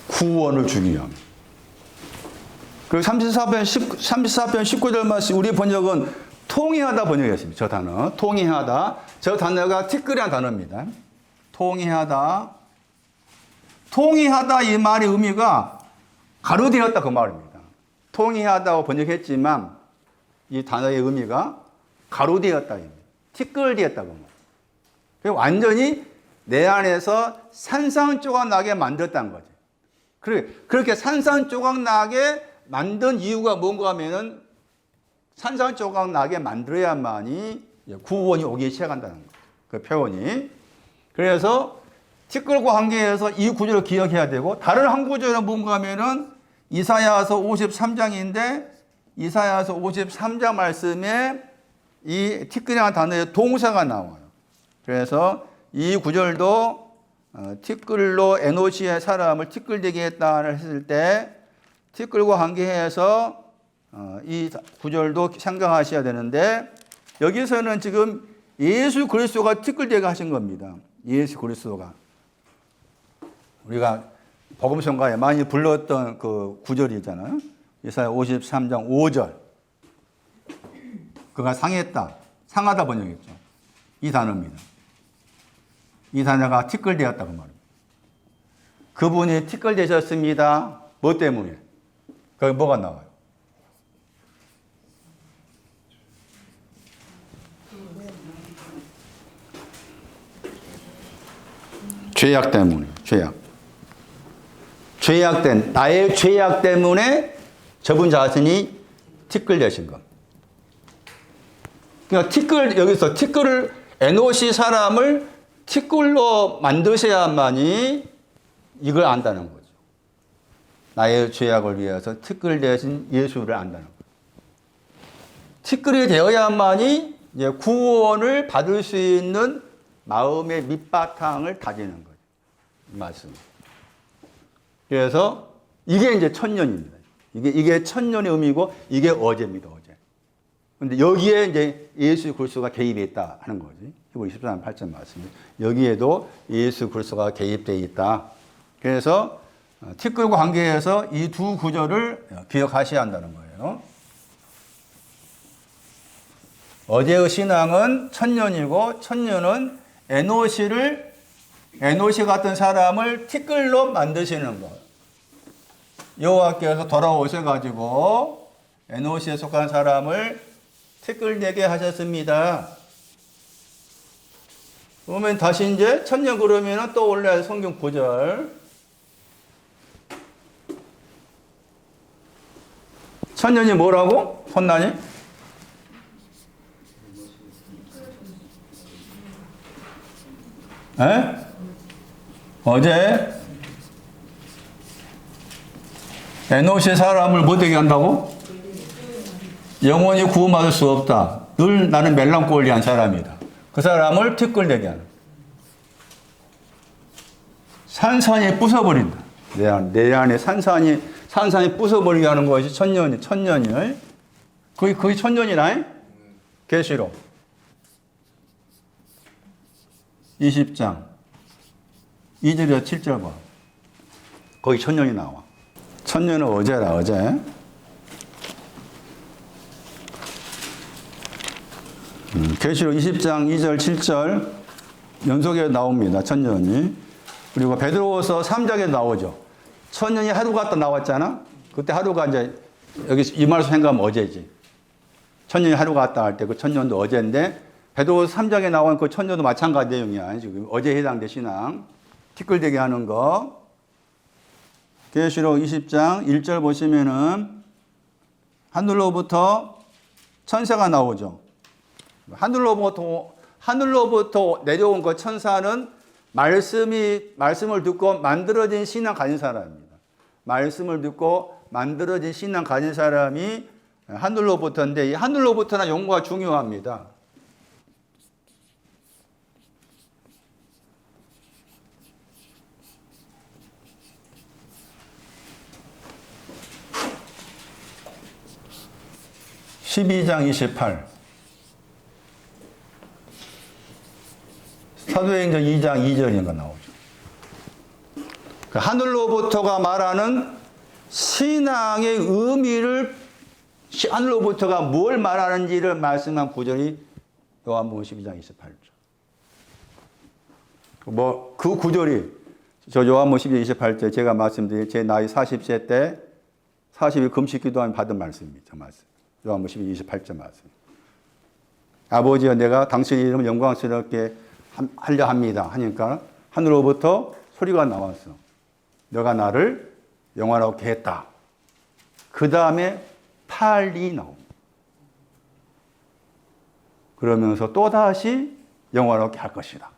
구원을 주기 위함. 그리고 34편 19절 말씀 우리 번역은 통회하다 번역했습니다. 저 단어. 통회하다. 저 단어가 티끌이라는 단어입니다. 통회하다. 통회하다 이 말의 의미가 가루되었다 그 말입니다. 통회하다고 번역했지만 이 단어의 의미가 가루되었다. 티끌되었다 그 말. 완전히 내 안에서 산산조각 나게 만들었다는 거죠. 그렇게 산산조각 나게 만든 이유가 뭔가 하면은 산산조각 나게 만들어야만이 구원이 오기 시작한다는 거죠. 그 표현이. 그래서 티끌과 관계해서 이 구절을 기억해야 되고 다른 한 구절은 뭔가 하면은 이사야서 53장인데 이사야서 53장 말씀에 이 티끌이라는 단어의 동사가 나와요. 그래서 이 구절도 티끌로 에노시의 사람을 티끌되게 했다를 했을 때 티끌과 관계해서 이 구절도 생각하셔야 되는데 여기서는 지금 예수 그리스도가 티끌되게 하신 겁니다. 예수 그리스도가. 우리가 복음성가에 많이 불렀던 그 구절이잖아요. 이사야 53장 5절. 그가 상했다. 상하다 번역했죠. 이 단어입니다. 이 단어가 티끌되었다고 말합니다. 그분이 티끌되셨습니다. 뭐 때문에? 거기 뭐가 나와요? 죄악 때문에. 나의 죄악 때문에 저분 자신이 티끌되신 것. 그러니까 여기서 티끌을, NOC 사람을 티끌로 만드셔야만이 이걸 안다는 거죠. 나의 죄악을 위해서 티끌 대신 예수를 안다는 거죠. 티끌이 되어야만이 이제 구원을 받을 수 있는 마음의 밑바탕을 다지는 거죠. 이 말씀. 그래서 이게 이제 천년입니다. 이게 천년의 의미고 이게 어제입니다. 어제. 근데 여기에 이제 예수 그리스도가 개입했다 하는 거지. 히브리 14장 8절 말씀. 여기에도 예수 그리스도가 개입되어 있다. 그래서 티끌과 관계해서 이 두 구절을 기억하셔야 한다는 거예요. 어제의 신앙은 천년이고 천년은 에노시 같은 사람을 티끌로 만드시는 것. 여호와께서 돌아오셔가지고 에노시에 속한 사람을 티끌 내게 하셨습니다. 그러면 다시 이제 천년 그러면은 또 올라야 성경 9절. 천년이 뭐라고? 혼나니? 에? 어제 에노시의 사람을 뭐 되게 한다고? 영원히 구원받을 수 없다. 늘 나는 멜랑꼴리한 사람이다. 그 사람을 티끌대게 하는. 산산이 부숴버린다. 내 안에 산산이 부숴버리게 하는 것이 천년이. 거의 천년이라. 계시록 20장 2절에서 7절 봐. 거기 천년이 나와. 천년은 어제라, 어제. 계시록 20장 2절 7절 연속에 나옵니다. 천년이. 그리고 베드로후서 3장에 나오죠. 천년이 하루 갔다 나왔잖아. 그때 하루가 이제 여기 이 말씀 생각하면 어제지. 천년이 하루 갔다 할 때 그 천년도 어제인데 베드로후서 3장에 나온 그 천년도 마찬가지 내용이야. 지금 어제에 해당된 신앙. 티끌대게 하는 거. 계시록 20장 1절 보시면은 하늘로부터 천사가 나오죠. 하늘로부터 내려온 그 천사는 말씀을 듣고 만들어진 신앙 가진 사람입니다. 말씀을 듣고 만들어진 신앙 가진 사람이 하늘로부터인데 이 하늘로부터나 용어가 중요합니다. (12장 28) 사도행전 2장 2절인가 나오죠. 하늘로부터가 말하는 신앙의 의미를 하늘로부터가 뭘 말하는지를 말씀한 구절이 요한복음 12장 28절. 그 구절이 저 요한복음 12장 28절 제가 말씀드린 제 나이 40세 때 40일 금식 기도하며 받은 말씀입니다. 저 말씀. 요한복음 12장 28절 말씀. 아버지여 내가 당신의 이름을 영광스럽게 하려 합니다. 하니까 하늘로부터 소리가 나왔어. 너가 나를 영원하게 했다. 그 다음에 8이 나옵니다. 그러면서 또다시 영원하게 할 것이다.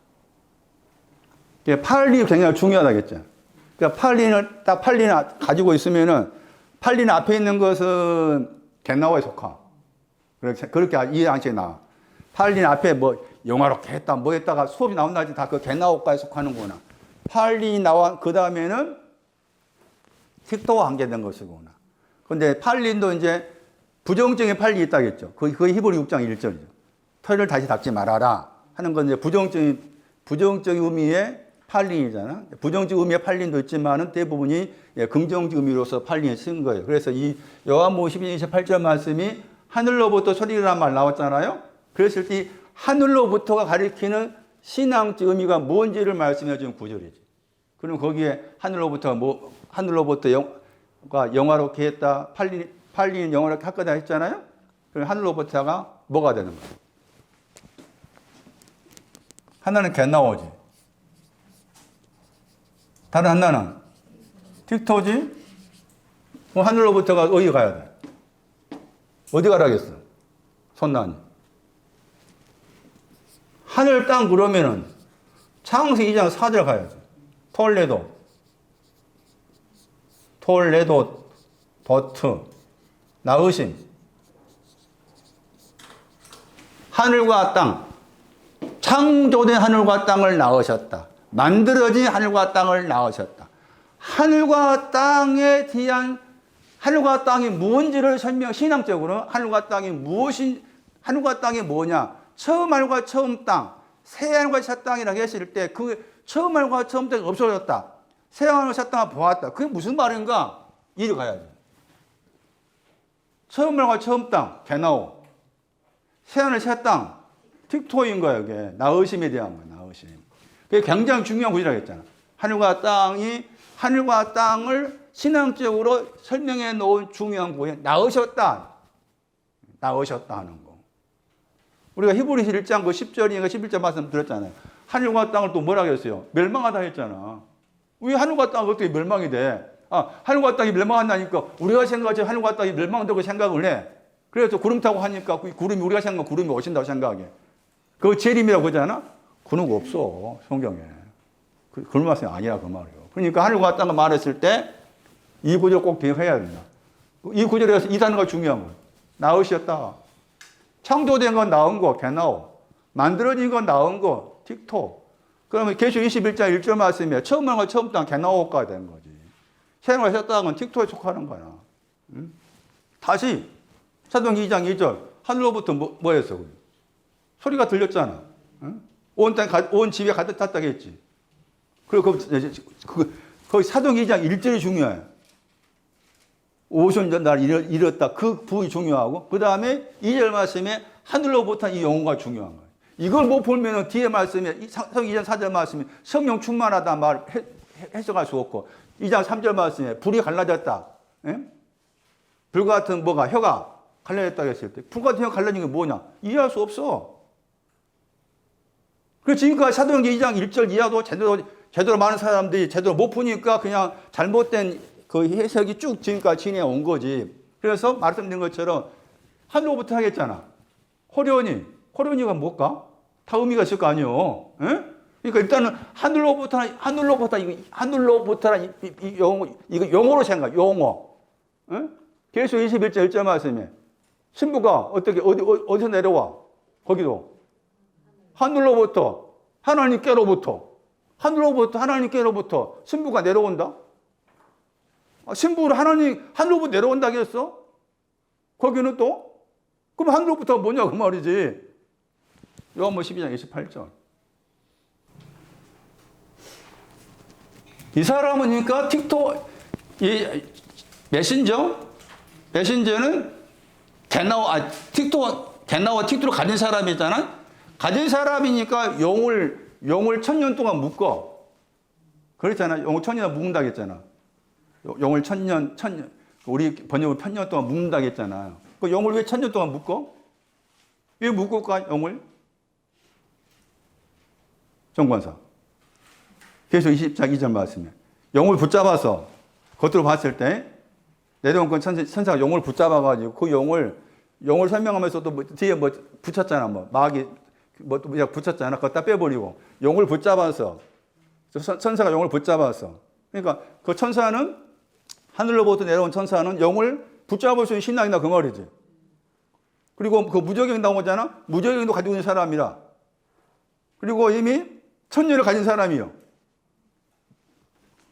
8이 굉장히 중요하다겠죠. 그러니까 8리는 가지고 있으면은 8리는 앞에 있는 것은 겟나오에 속하. 그렇게 이해하시게 나와. 8리는 앞에 뭐 영화롭게 했다, 뭐 했다가 수업이 나온다지 다 그 겟나오과에 속하는구나. 8리 나와, 그 다음에는 틱토와 관계된 것이구나. 근데 8리도 이제 부정적인 8리 있다겠죠. 그게 히브리 6장 1절이죠. 털을 다시 닦지 말아라 하는 건 이제 부정적인 의미의 8린이잖아. 부정적 의미의 8린도 있지만은 대부분이 긍정적 의미로서 8린을 쓴 거예요. 그래서 이 요한복음 12장 28절 말씀이 하늘로부터 소리라는 말 나왔잖아요. 그랬을 때 하늘로부터가 가리키는 신앙적 의미가 뭔지를 말씀해 준 구절이지. 그럼 거기에 하늘로부터 영화롭게 했다. 8린 영화롭게 할 거다 했잖아요. 그럼 하늘로부터가 뭐가 되는 거예요? 하나는 겟나오지. 다른 하나는 틱토지. 그럼 하늘로부터가 어디 가야 돼? 어디 가라겠어? 손나니. 하늘 땅 그러면은 창세기 2장 4절 가야지. 톨레도, 버트, 나으심. 하늘과 땅. 창조된 하늘과 땅을 낳으셨다. 만들어진 하늘과 땅을 낳으셨다. 하늘과 땅에 대한 하늘과 땅이 뭔지를 신앙적으로 하늘과 땅이 하늘과 땅이 뭐냐? 처음 하늘과 처음 땅, 새 하늘과 새 땅이라고 했을 때 그 처음 하늘과 처음 땅이 없어졌다. 새 하늘과 새 땅을 보았다. 그게 무슨 말인가? 이리 가야 돼. 처음 하늘과 처음 땅, 겟나오. 새 하늘, 새 땅, 틱토인 거야, 이게. 나으심에 대한 거야, 나으심. 그게 굉장히 중요한 구절이라고 했잖아. 하늘과 땅을 신앙적으로 설명해 놓은 중요한 구에 나으셨다 하는 거. 우리가 히브리서 1장 그 10절인가 11절 말씀 들었잖아요. 하늘과 땅을 또 뭐라고 했어요? 멸망하다 했잖아. 왜 하늘과 땅이 어떻게 멸망이 돼? 하늘과 땅이 멸망한다니까 우리가 생각하지 하늘과 땅이 멸망한다고 생각을 해. 그래서 구름 타고 하니까 그 구름이 우리가 생각하면 구름이 오신다고 생각해. 그거 재림이라고 하잖아? 그런 거 없어 성경에. 그런 말씀이 아니라 그 말이에요. 그러니까 하늘과 땅을 말했을 때 이 구절 꼭 기억해야 된다. 이 구절에서 이 단어가 중요한 거예요. 나으셨다. 창조된 건 나은 거, 개나오. 만들어진 건 나은 거, 틱톡. 그러면 계시록 21장 1절 말씀에 처음 하는 건 처음부터 개나오가 되는 거지. 새로 하셨다는 건 틱톡에 속하는 거야. 응? 다시 사도행전 2장 2절 하늘로부터 뭐였어? 소리가 들렸잖아. 응? 온 집에 가득 찼다고 했지. 그리고 거기 사도행전 2장 1절이 중요해. 오순절 날 이뤘다. 그 부분이 중요하고, 그 다음에 2절 말씀에 하늘로부터 이 영혼가 중요한 거예요. 이걸 못 보면은 뒤에 말씀에, 사도행전 2장 4절 말씀에 성령 충만하다 말 해석할 수 없고, 2장 3절 말씀에 불이 갈라졌다. 예? 불 같은 혀가 갈라졌다고 했을 때, 불 같은 혀가 갈라진 게 뭐냐? 이해할 수 없어. 그래서 지금까지 사도행전 2장 1절 이하도 제대로 많은 사람들이 제대로 못 푸니까 그냥 잘못된 그 해석이 쭉 지금까지 지내온 거지. 그래서 말씀드린 것처럼 하늘로부터 하겠잖아. 호련이가 뭘까? 다 의미가 있을 거 아니에요. 예? 그러니까 일단은 하늘로부터 이거 용어로 생각, 용어. 예? 계시록 21절 1절 말씀에 신부가 어디서 내려와? 거기도 하늘로부터 하나님께로부터 신부가 내려온다? 신부를 하늘로부터 내려온다고 했어? 거기는 또? 그럼 하늘로부터가 뭐냐, 그 말이지. 요한복음 12장 28절. 이 사람은 그러니까 틱톡, 메신저는 틱톡으로 가진 사람이잖아? 가진 사람이니까 용을 1000년 동안 묶어. 그랬잖아. 용을 1000년 묶는다고 했잖아. 용을 1000년, 우리 번역을 1000년 동안 묶는다고 했잖아요. 그 용을 왜 1000년 동안 묶어? 왜 묶을까, 용을? 정권사. 계속 20장 2절 말씀에. 용을 붙잡아서, 겉으로 봤을 때, 내려온 건 천사가 용을 붙잡아가지고, 그 용을 설명하면서 또 뒤에 붙였잖아. 마귀, 붙였잖아. 그거 다 빼버리고. 용을 붙잡아서, 천사가 용을 붙잡아서. 그러니까 그 천사는, 하늘로부터 내려온 천사는 용을 붙잡을 수 있는 신앙이다, 그 말이지. 그리고 그 무저갱 나온 거잖아? 무저갱도 가지고 있는 사람이라. 그리고 이미 1000년을 가진 사람이요.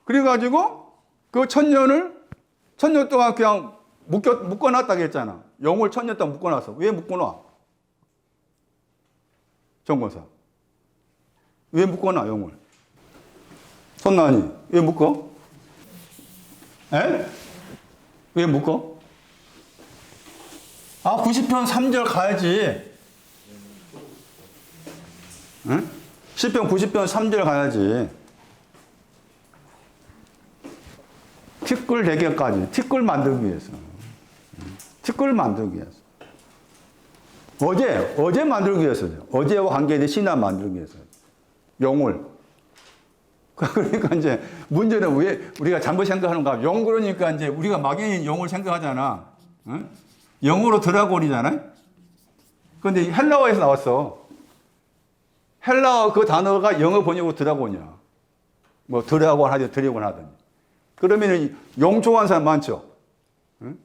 그래가지고 그 1000년 동안 그냥 묶어놨다고 했잖아. 용을 1000년 동안 묶어놨어. 왜 묶어놔? 정권사. 왜 묶어놔, 용을? 손나니, 왜 묶어? 에? 왜 묶어? 90편 3절 가야지. 응? 10편 90편 3절 가야지. 티끌 대결까지. 티끌 만들기 위해서. 어제 만들기 위해서죠. 어제와 관계된 신화 만들기 위해서. 용을. 그러니까 이제 문제는 왜 우리가 잘못 생각하는가? 용 그러니까 이제 우리가 막연히 용을 생각하잖아. 응? 영어로 드라곤이잖아. 그런데 헬라어에서 나왔어. 헬라어 그 단어가 영어 번역으로 드라곤이야. 드라곤 하더니. 그러면 용 좋아하는 사람 많죠. 응?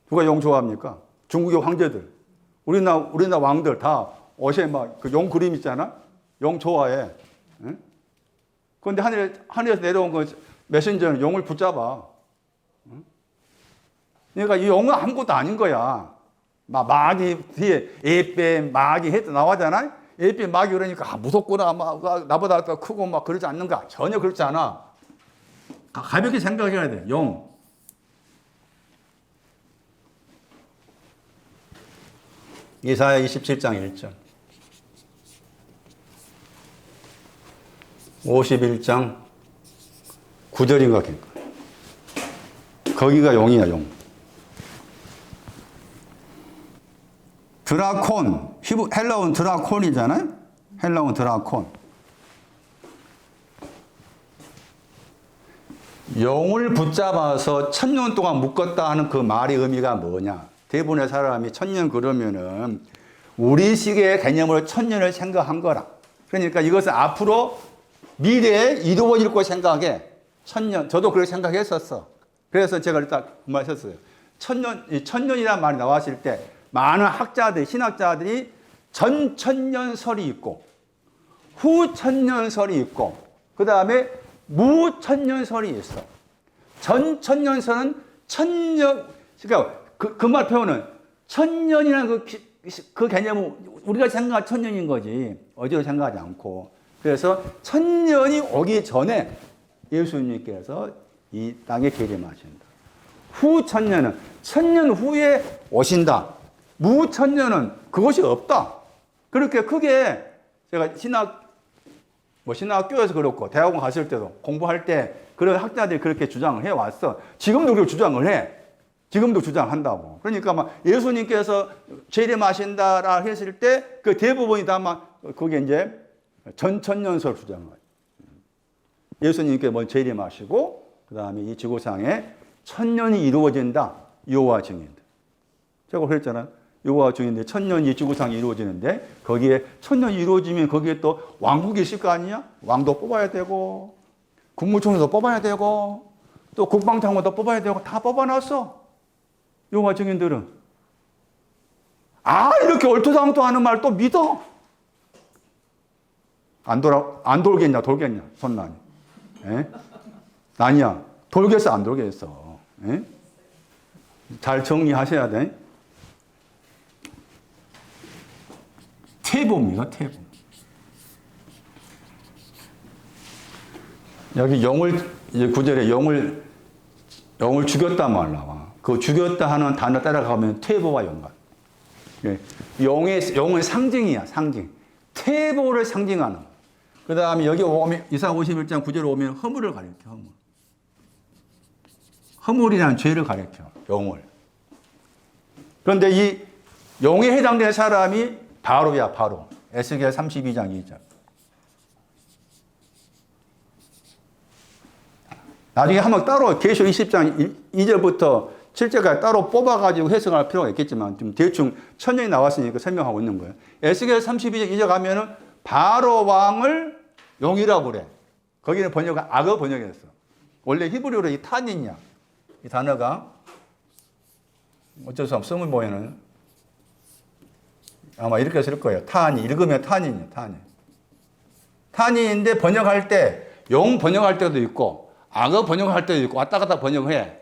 누가 용 좋아합니까? 중국의 황제들. 우리나라 왕들 다 옷에 그 용 그림 있잖아. 용 좋아해. 응? 그런데 하늘에서 내려온 그 메신저는 용을 붙잡아. 그러니까 이 용은 아무것도 아닌 거야. 마귀 뒤에 에뱀, 마귀 해도 나와잖아. 에뱀, 마귀 그러니까 무섭구나. 나보다 더 크고 그러지 않는가? 전혀 그렇지 않아. 가볍게 생각해야 돼. 용. 이사야 27장 1절. 51장 9절인가 그러니까. 거기가 용이야, 용. 드라콘, 헬라어는 드라콘이잖아요? 헬라어는 드라콘. 용을 붙잡아서 1000년 동안 묶었다 하는 그 말의 의미가 뭐냐? 대부분의 사람이 1000년 그러면은 우리식의 개념으로 1000년을 생각한 거라. 그러니까 이것은 앞으로 미래에 이루어질 거 생각해. 1000년. 저도 그렇게 생각했었어. 그래서 제가 일단 그 말 했었어요. 1000년이라는 말이 나왔을 때 많은 학자들, 신학자들이 전 천년설이 있고 후 천년설이 있고 그 다음에 무 천년설이 있어. 전 천년설은 천년, 그러니까 그 말 표현은 천년이라는 그 개념은 우리가 생각한 천년인 거지. 어디로 생각하지 않고. 그래서 천년이 오기 전에 예수님께서 이 땅에 계림하신다. 후 천년은 천년 후에 오신다. 무 천년은 그것이 없다. 그렇게 크게 제가 신학교에서 그렇고 대학원 갔을 때도 공부할 때 그런 학자들이 그렇게 주장을 해왔어. 지금도 그렇게 주장을 해. 지금도 주장한다고. 그러니까 막 예수님께서 재림하신다라 했을 때 그 대부분이 다 막 그게 이제 전천년설 주장을 해요. 예수님께 먼저 재림하시고 그 다음에 이 지구상에 천년이 이루어진다. 여호와 증인들. 제가 그랬잖아요. 여호와 증인들 천년이 이 지구상에 이루어지는데 거기에 천년이 이루어지면 거기에 또 왕국이 있을 거 아니야? 왕도 뽑아야 되고 국무총리도 뽑아야 되고 또 국방장관도 뽑아야 되고 다 뽑아놨어. 여호와 증인들은. 이렇게 얼토당토하는 말 또 믿어? 안 돌겠냐, 돌겠냐, 손난이. 아니야. 돌겠어, 안 돌겠어. 잘 정리하셔야 돼. 태보입니다, 태보. 여기 이제 구절에 영을 죽였다 말 나와. 그 죽였다 하는 단어 따라가면 태보와 연관. 영은 상징이야, 상징. 태보를 상징하는. 그 다음에 여기 오면, 이사 51장 9절에 오면 허물을 가리켜, 허물. 허물이라는 죄를 가리켜, 영을. 그런데 이 영에 해당되는 사람이 바로야, 바로. 에스겔 32장 2절. 나중에 한번 따로 계시록 20장 2절부터 7절까지 따로 뽑아가지고 해석할 필요가 있겠지만 좀 대충 천년이 나왔으니까 설명하고 있는 거예요. 에스겔 32장 2절 가면은 바로 왕을 용이라고 그래. 거기는 번역은 악어 번역이었어. 원래 히브리어로 이 탄이냐. 이 단어가 어쩔 수 없어 쓰면 보면은 아마 이렇게 쓸 거예요. 탄이. 읽으면 탄이냐, 탄이. 탄이인데 번역할 때, 용 번역할 때도 있고, 악어 번역할 때도 있고, 왔다 갔다 번역해.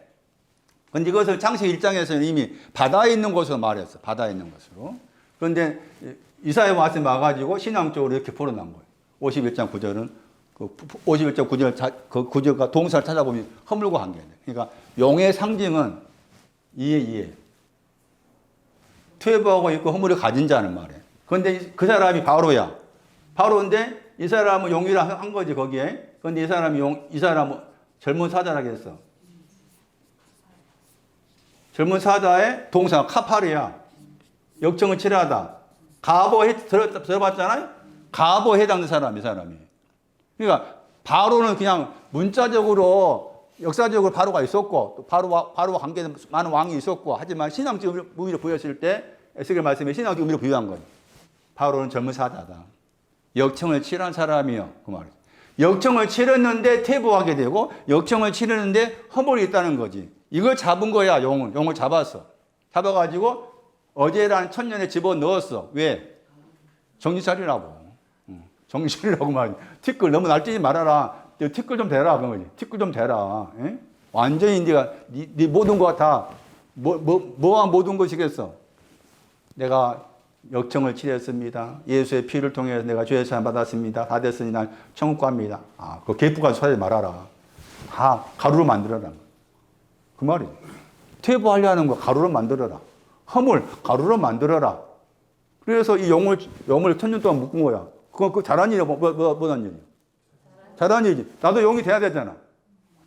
근데 이것을 창세기 1장에서는 이미 바다에 있는 곳으로 말했어. 바다에 있는 곳으로. 그런데 이사야 말씀이 와가지고 신앙적으로 이렇게 풀어난 거예요. 51장 9절은, 51장 9절, 그 구절과 동사를 찾아보면 허물과 관계돼. 그러니까 용의 상징은 이해. 퇴보하고 있고 허물을 가진 자는 말이에요. 그런데 그 사람이 바로야. 바로인데 이 사람은 용이라 한 거지 거기에. 그런데 이 사람은 젊은 사자라고 했어. 젊은 사자의 동사 카파르야. 역청을 치료하다. 가보에 들어봤잖아요. 가보에 해당되는 사람이. 그러니까 바로는 그냥 문자적으로 역사적으로 바로가 있었고 또 바로와 관계된 많은 왕이 있었고 하지만 신앙적 의미로 보였을 때 에스겔 말씀에 신앙적 의미로 부여한 거예요. 바로는 젊은 사자다. 역청을 치료한 사람이요. 그 말이에요. 역청을 치렀는데 퇴보하게 되고 역청을 치르는데 허물이 있다는 거지. 이걸 잡은 거야. 용을 잡았어. 잡아가지고 어제라는 천년에 집어넣었어. 왜? 정신 차리라고. 정신 차리라고 말이야. 티끌 너무 날뛰지 말아라. 티끌 좀 대라. 그런 거지. 티끌 좀 대라. 에? 완전히 네 모든 거 다 뭐와 모든 것이겠어. 내가 역청을 치렀습니다. 예수의 피를 통해서 내가 죄의 사함 받았습니다. 다 됐으니 난 천국 갑니다. 그 개푸가 소리 말아라. 다 가루로 만들어라. 그 말이에요. 퇴보하려는 거 가루로 만들어라. 허물 가루로 만들어라. 그래서 이 용을 1000년 동안 묶은 거야. 그건 잘한 일이야. 뭐한 일이야. 잘한 일이지. 나도 용이 돼야 되잖아.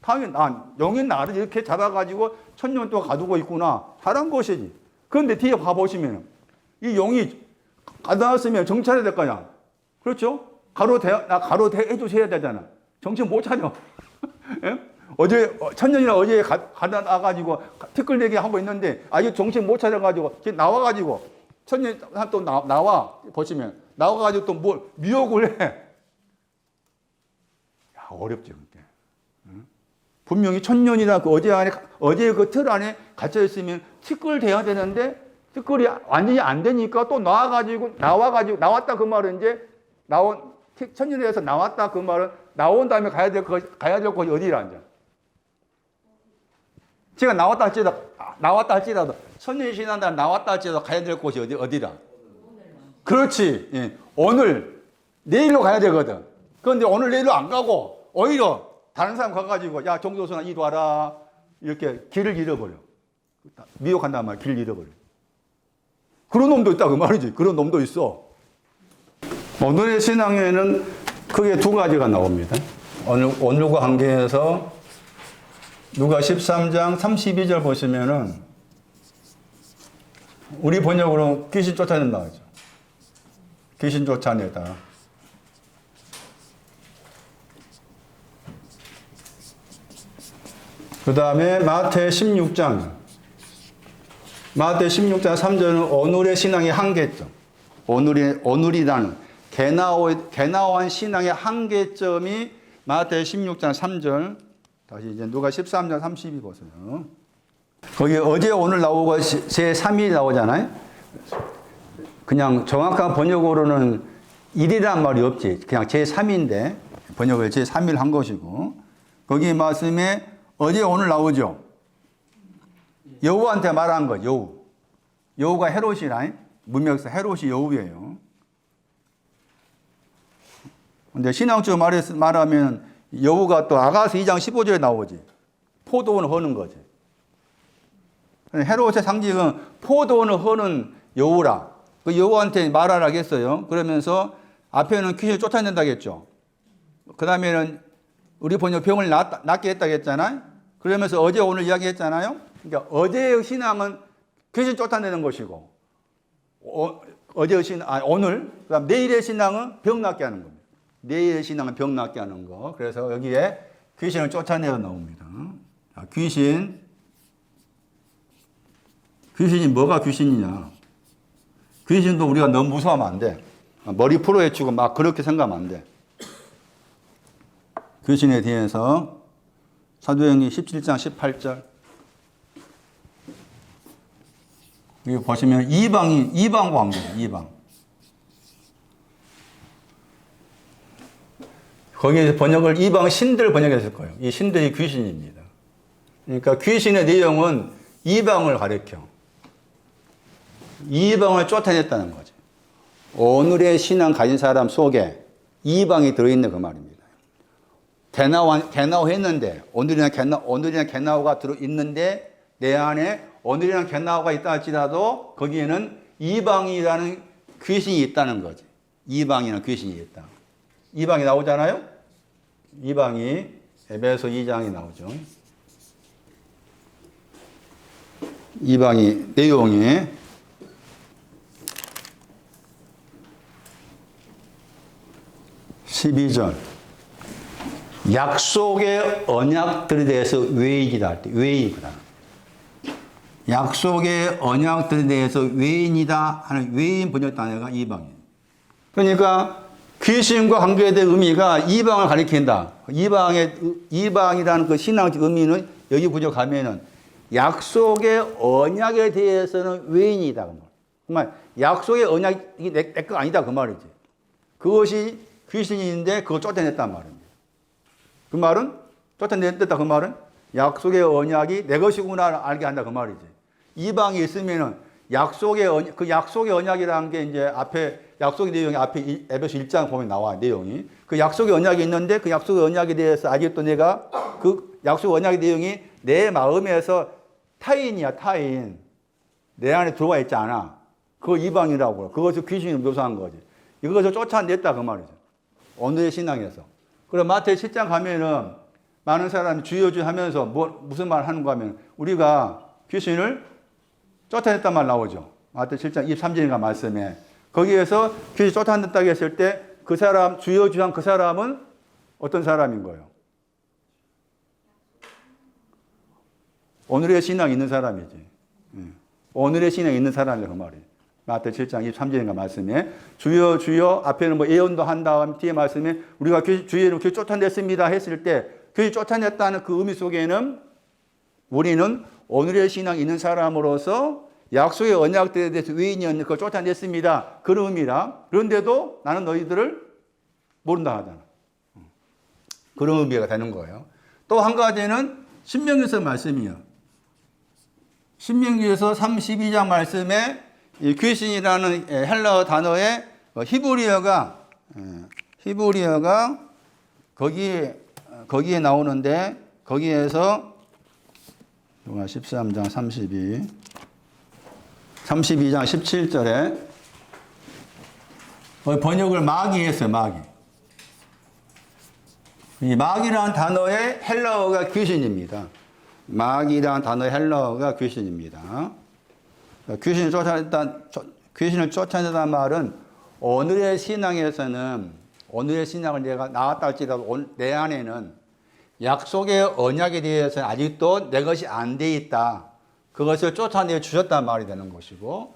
당연히 영이 나를 이렇게 잡아가지고 1000년 동안 가두고 있구나. 잘한 것이지. 그런데 뒤에 가보시면 이 영이 가다놨으면 정찰해야 될 거야. 그렇죠? 가로대 해주셔야 되잖아. 정신 못 차려. 예? 어제 1000년이나 어제 가다 나가지고 티끌내기 하고 있는데 아직 정신 못 차려가지고 나와가지고 1000년 또 나와 보시면 나와가지고 또 뭘 미혹을 해. 야, 어렵죠 그게. 응? 분명히 1000년이나 그 어제 그 틀 안에 갇혀 있으면 티끌 돼야 되는데 티끌이 완전히 안 되니까 또 나왔다 그 말은 이제 1000년에서 나왔다 그 말은 나온 다음에 가야 될 곳이 어디라 앉아. 제가 나왔다 할지라도 1000년이 지난다 나왔다 할지라도 가야 될 곳이 어디라. 그렇지. 예. 오늘 내일로 가야 되거든. 그런데 오늘 내일로 안 가고 오히려 다른 사람 가가지고 야 정도선아 이리 와라 이렇게 길을 잃어버려. 미혹한단 말이야. 길을 잃어버려. 그런 놈도 있다 그 말이지. 그런 놈도 있어. 오늘의 신앙에는 크게 두 가지가 나옵니다. 오늘과 관계해서 누가 13장 32절 보시면은 우리 번역으로 귀신 쫓아낸다 하죠. 귀신 쫓아내다. 그 다음에 마태 16장 3절은 오늘의 신앙의 한계점. 오늘이라는 개나온 신앙의 한계점이 마태 16장 3절. 다시 이제 누가 13장 32 보세요. 거기 어제 오늘 나오고 제3일 나오잖아요. 그냥 정확한 번역으로는 일이란 말이 없지. 그냥 제3인데 번역을 제3일 한 것이고 거기 말씀에 어제 오늘 나오죠. 여우한테 말한 거 여우. 여우가 헤롯이라 문맥에서 헤롯이 여우예요. 근데 신앙적으로 말하면 여우가 또 아가서 2장 15절에 나오지. 포도원을 허는 거지. 헤롯의 상징은 포도원을 허는 여우라. 그 여우한테 말하라고 했어요. 그러면서 앞에는 귀신을 쫓아낸다겠죠. 그 다음에는 우리 번역 병을 낫게 했다고 했잖아요. 그러면서 어제 오늘 이야기했잖아요. 그러니까 어제의 신앙은 귀신 쫓아내는 것이고 어제의 오늘 그다음 내일의 신앙은 병 낫게 하는 겁니다. 내일의 신앙은 병 낫게 하는 거. 그래서 여기에 귀신을 쫓아내어 나옵니다. 귀신이 뭐가 귀신이냐. 귀신도 우리가 너무 무서워하면 안 돼. 머리 풀어헤치고 막 그렇게 생각하면 안 돼. 귀신에 대해서 사도행전 17장 18절 여기 보시면 이방 관계예요. 이방. 거기에 번역을 이방 신들 번역했을 거예요. 이 신들이 귀신입니다. 그러니까 귀신의 내용은 이방을 가리켜. 이방을 쫓아냈다는 거죠. 오늘의 신앙 가진 사람 속에 이방이 들어있는 그 말입니다. 개나오 했는데 오늘이나 개나오가 들어있는데 내 안에 오늘이나 개나오가 있다 할지라도 거기에는 이방이라는 귀신이 있다는 거지. 이방이라는 귀신이 있다. 이방이 나오잖아요. 이방이 에베소 2장이 나오죠. 이방이 내용이 12절 약속의 언약들에 대해서 외인이다 할 때 외인이다. 약속의 언약들에 대해서 외인이다 하는 외인 번역 단어가 이방이에요. 그러니까 귀신과 관계된 의미가 이방을 가리킨다. 이방이라는 그 신앙적 의미는 여기 구조 가면은 약속의 언약에 대해서는 외인이다. 정말 약속의 언약이 내 거 아니다 그 말이지. 그것이 귀신인데 그걸 쫓아냈단 말입니다. 그 말은 쫓아냈다 그 말은 약속의 언약이 내 것이구나 알게 한다 그 말이지. 이방이 있으면은 약속의 언약이라는 게 이제 앞에 약속의 내용이 앞에 에베소 1장 보면 나와 내용이 그 약속의 언약이 있는데 그 약속의 언약에 대해서 아직도 내가 그 약속 언약의 내용이 내 마음에서 타인이야 타인 내 안에 들어와 있지 않아. 그거 이방이라고 그것을 귀신이 묘사한 거지. 이것을 쫓아냈다 그 말이죠. 오늘의 신앙에서. 그럼 마태 7장 가면은 많은 사람이 주여 주여 하면서 무슨 말 하는가 하면 우리가 귀신을 쫓아냈단 말 나오죠. 마태 7장 23절인가 말씀에. 거기에서 귀신 쫓아냈다고 했을 때 그 사람, 주여 주여 한 그 사람은 어떤 사람인 거예요? 오늘의 신앙이 있는 사람이지. 오늘의 신앙이 있는 사람이라고 그 말이에요. 마태 7장 23절인가 말씀에 주여 주여 앞에는 뭐 예언도 한 다음 뒤에 말씀에 우리가 주의로 귀신 쫓아냈습니다 했을 때 귀신 쫓아냈다는 그 의미 속에는 우리는 오늘의 신앙이 있는 사람으로서 약속의 언약들에 대해서 의인이었는 그걸 쫓아냈습니다. 그런 의미라. 그런데도 나는 너희들을 모른다 하잖아. 그런 의미가 되는 거예요. 또 한 가지는 신명기에서 말씀이요. 신명기에서 32장 말씀에 이 귀신이라는 헬라어 단어의 히브리어가 거기에 나오는데 거기에서 13장 32장 17절에 번역을 마귀 했어요. 마귀. 이 마귀라는 단어의 헬라어가 귀신입니다. 마귀라는 단어의 헬라어가 귀신입니다. 귀신을 쫓아낸다는 말은 오늘의 신앙에서는 오늘의 신앙을 내가 나왔다 할지라도 내 안에는 약속의 언약에 대해서 아직도 내 것이 안 돼 있다. 그것을 쫓아내 주셨단 말이 되는 것이고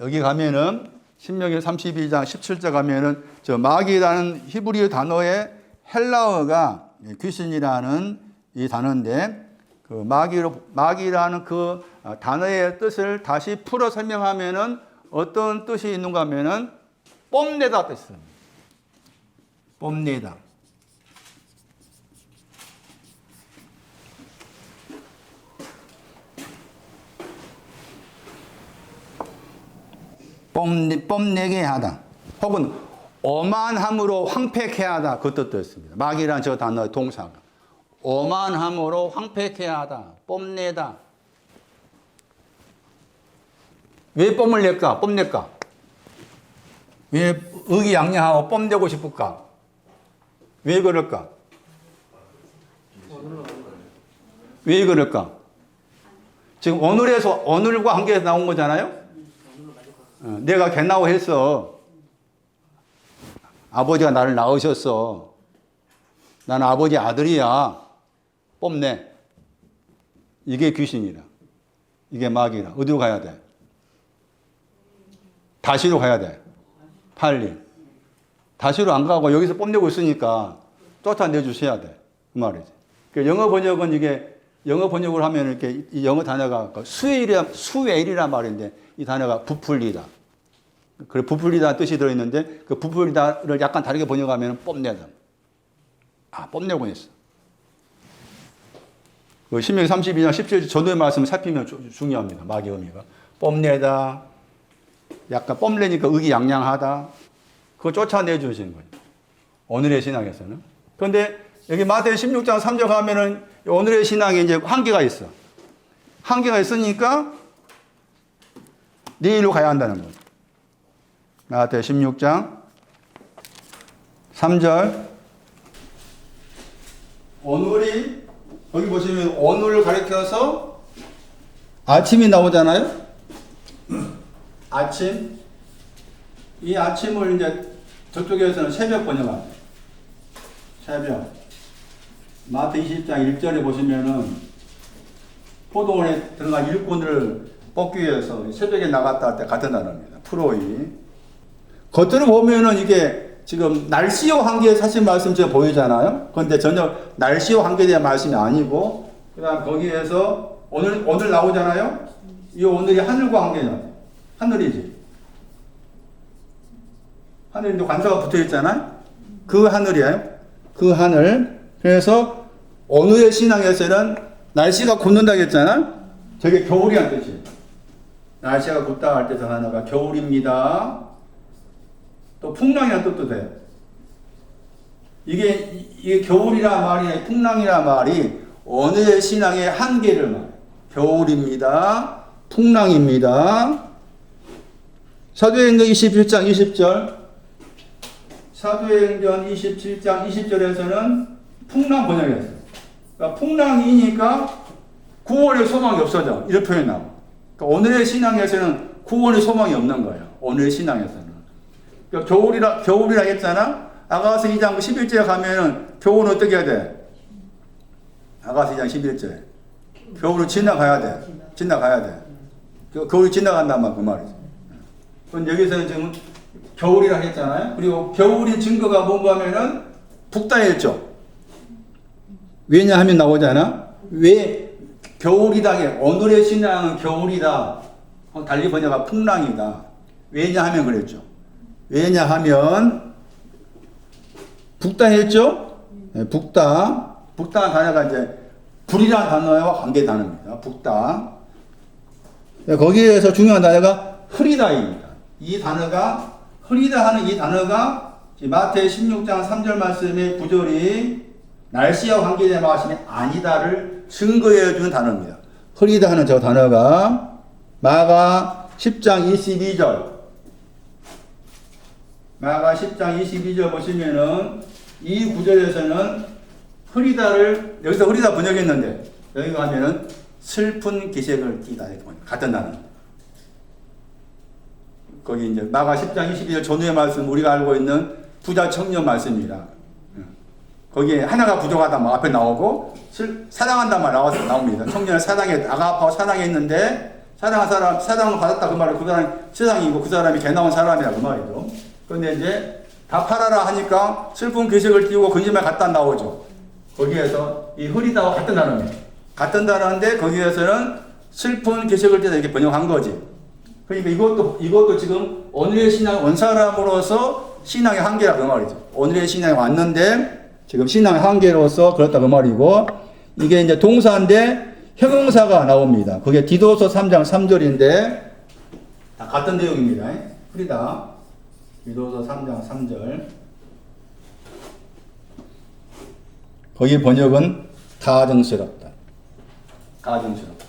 여기 가면은 신명기 32장 17절 가면은 저 마귀라는 히브리어 단어의 헬라어가 귀신이라는 이 단어인데 그 마귀라는 그 단어의 뜻을 다시 풀어 설명하면은 어떤 뜻이 있는가 하면은 뽐내다 뜻입니다. 뽐내다. 뽐내게 하다. 혹은 오만함으로 황폐케 하다. 그 뜻도 있습니다. 마귀란 저 단어의 동사가. 오만함으로 황폐케 하다. 뽐내다. 왜 뽐을 낼까? 뽐낼까? 왜 의기양양하고 뽐내고 싶을까? 왜 그럴까? 왜 그럴까? 지금 오늘과 관계에서 나온 거잖아요? 내가 개나오 했어. 아버지가 나를 낳으셨어. 나는 아버지 아들이야. 뽐내. 이게 귀신이라. 이게 마귀라. 어디로 가야 돼? 다시로 가야 돼. 빨리. 다시로 안 가고 여기서 뽐내고 있으니까 쫓아내 주셔야 돼. 그 말이지. 영어 번역은 영어 번역을 하면 이렇게 이 영어 단어가 수웨일이란 말인데 이 단어가 부풀리다. 그래 부풀리다는 뜻이 들어있는데 그 부풀리다를 약간 다르게 번역하면 뽐내다. 뽐내고 있어. 그 신명기 32장 17절 전후의 말씀을 살피면 중요합니다. 마귀 의미가. 뽐내다. 약간 뽐내니까 의기양양하다. 그거 쫓아내 주시는 거예요. 오늘의 신앙에서는. 그런데 여기 마태 16장 3절 가면은 오늘의 신앙에 이제 한계가 있어. 한계가 있으니까 네 일로 가야 한다는 거예요. 마태 16장 3절. 오늘이 여기 보시면 오늘을 가리켜서 아침이 나오잖아요. 아침. 이 아침을 이제 저쪽에서는 새벽 번역합니다. 새벽. 마태 20장 1절에 보시면은 포도원에 들어간 일꾼을 뽑기 위해서 새벽에 나갔다 할 때 같은 단어입니다. 프로이. 겉으로 보면은 이게 지금 날씨와 관계에 사실 말씀처럼 보이잖아요. 그런데 전혀 날씨와 관계에 대한 말씀이 아니고, 그 다음 거기에서 오늘 나오잖아요. 이 오늘이 하늘과 관계냐. 하늘이지. 하늘인데 관사가 붙어 있잖아요. 그 하늘이에요. 그 하늘. 그래서 오늘의 신앙에서는 날씨가 굳는다고 했잖아요. 저게 겨울이란 뜻이에요. 날씨가 굳다 할 때 저 하나가 겨울입니다. 또 풍랑이라는 뜻도 돼요. 이게 겨울이란 말이, 풍랑이란 말이 오늘의 신앙의 한계를 말해요. 겨울입니다. 풍랑입니다. 사도행전 27장 20절. 사도행전 27장 20절에서는 풍랑 번역했어요. 그러니까 풍랑이니까 구원의 소망이 없어져. 이런 표현이 나와. 그러니까 오늘의 신앙에서는 구원의 소망이 없는 거예요. 오늘의 신앙에서는. 그러니까 겨울이라 했잖아? 아가서 2장 11절에 가면은 겨울은 어떻게 해야 돼? 아가서 2장 11절. 겨울을 지나가야 돼. 지나가야 돼. 겨울이 지나간단 말, 그 말이죠. 그럼 여기서는 지금 겨울이라 했잖아요? 그리고 겨울의 증거가 뭔가 하면은 북다했죠. 왜냐하면 나오잖아? 왜 겨울이다? 오늘의 신앙은 겨울이다. 달리 번역가 풍랑이다. 왜냐하면 그랬죠. 왜냐하면 북다했죠? 네, 북다. 북다는 단어가 이제 불이라는 단어와 관계 단어입니다. 북다. 네, 거기에서 중요한 단어가 흐리다입니다. 이 단어가 흐리다 하는 이 단어가 마태 16장 3절 말씀의 구절이 날씨와 관계된 말씀이 아니다를 증거해 주는 단어입니다. 흐리다 하는 저 단어가 마가 10장 22절 마가 10장 22절 보시면은 이 구절에서는 흐리다를 여기서 흐리다 번역했는데 여기 가면은 슬픈 기색을 띠다 이렇게 같은 단어. 거기 이제 마가 10장 22절 전후의 말씀 우리가 알고 있는 부자 청년 말씀입니다. 거기에 하나가 부족하다 막 앞에 나오고 사랑한다 말 나옵니다. 청년을 사랑해 아가파고 사랑했는데 사랑한 사람 사랑을 받았다 그 말을 그 사람이 세상이고 그 사람이 개 나온 사람이라 그 말이죠. 그런데 이제 다 팔아라 하니까 슬픈 기색을 띄우고 근심에 갖다 나오죠. 거기에서 이 흐리다와 같은 단어입니다. 같은 단어인데 거기에서는 슬픈 기색을 띄다 이렇게 번역한 거지. 그러니까 이것도 지금 오늘의 신앙 온 사람으로서 신앙의 한계라 그 말이죠. 오늘의 신앙이 왔는데 지금 신앙의 한계로서 그렇다 그 말이고 이게 이제 동사인데 형용사가 나옵니다. 그게 디도서 3장 3절인데 다 같은 내용입니다. 흐리다. 디도서 3장 3절. 거기 번역은 가증스럽다. 가증스럽다.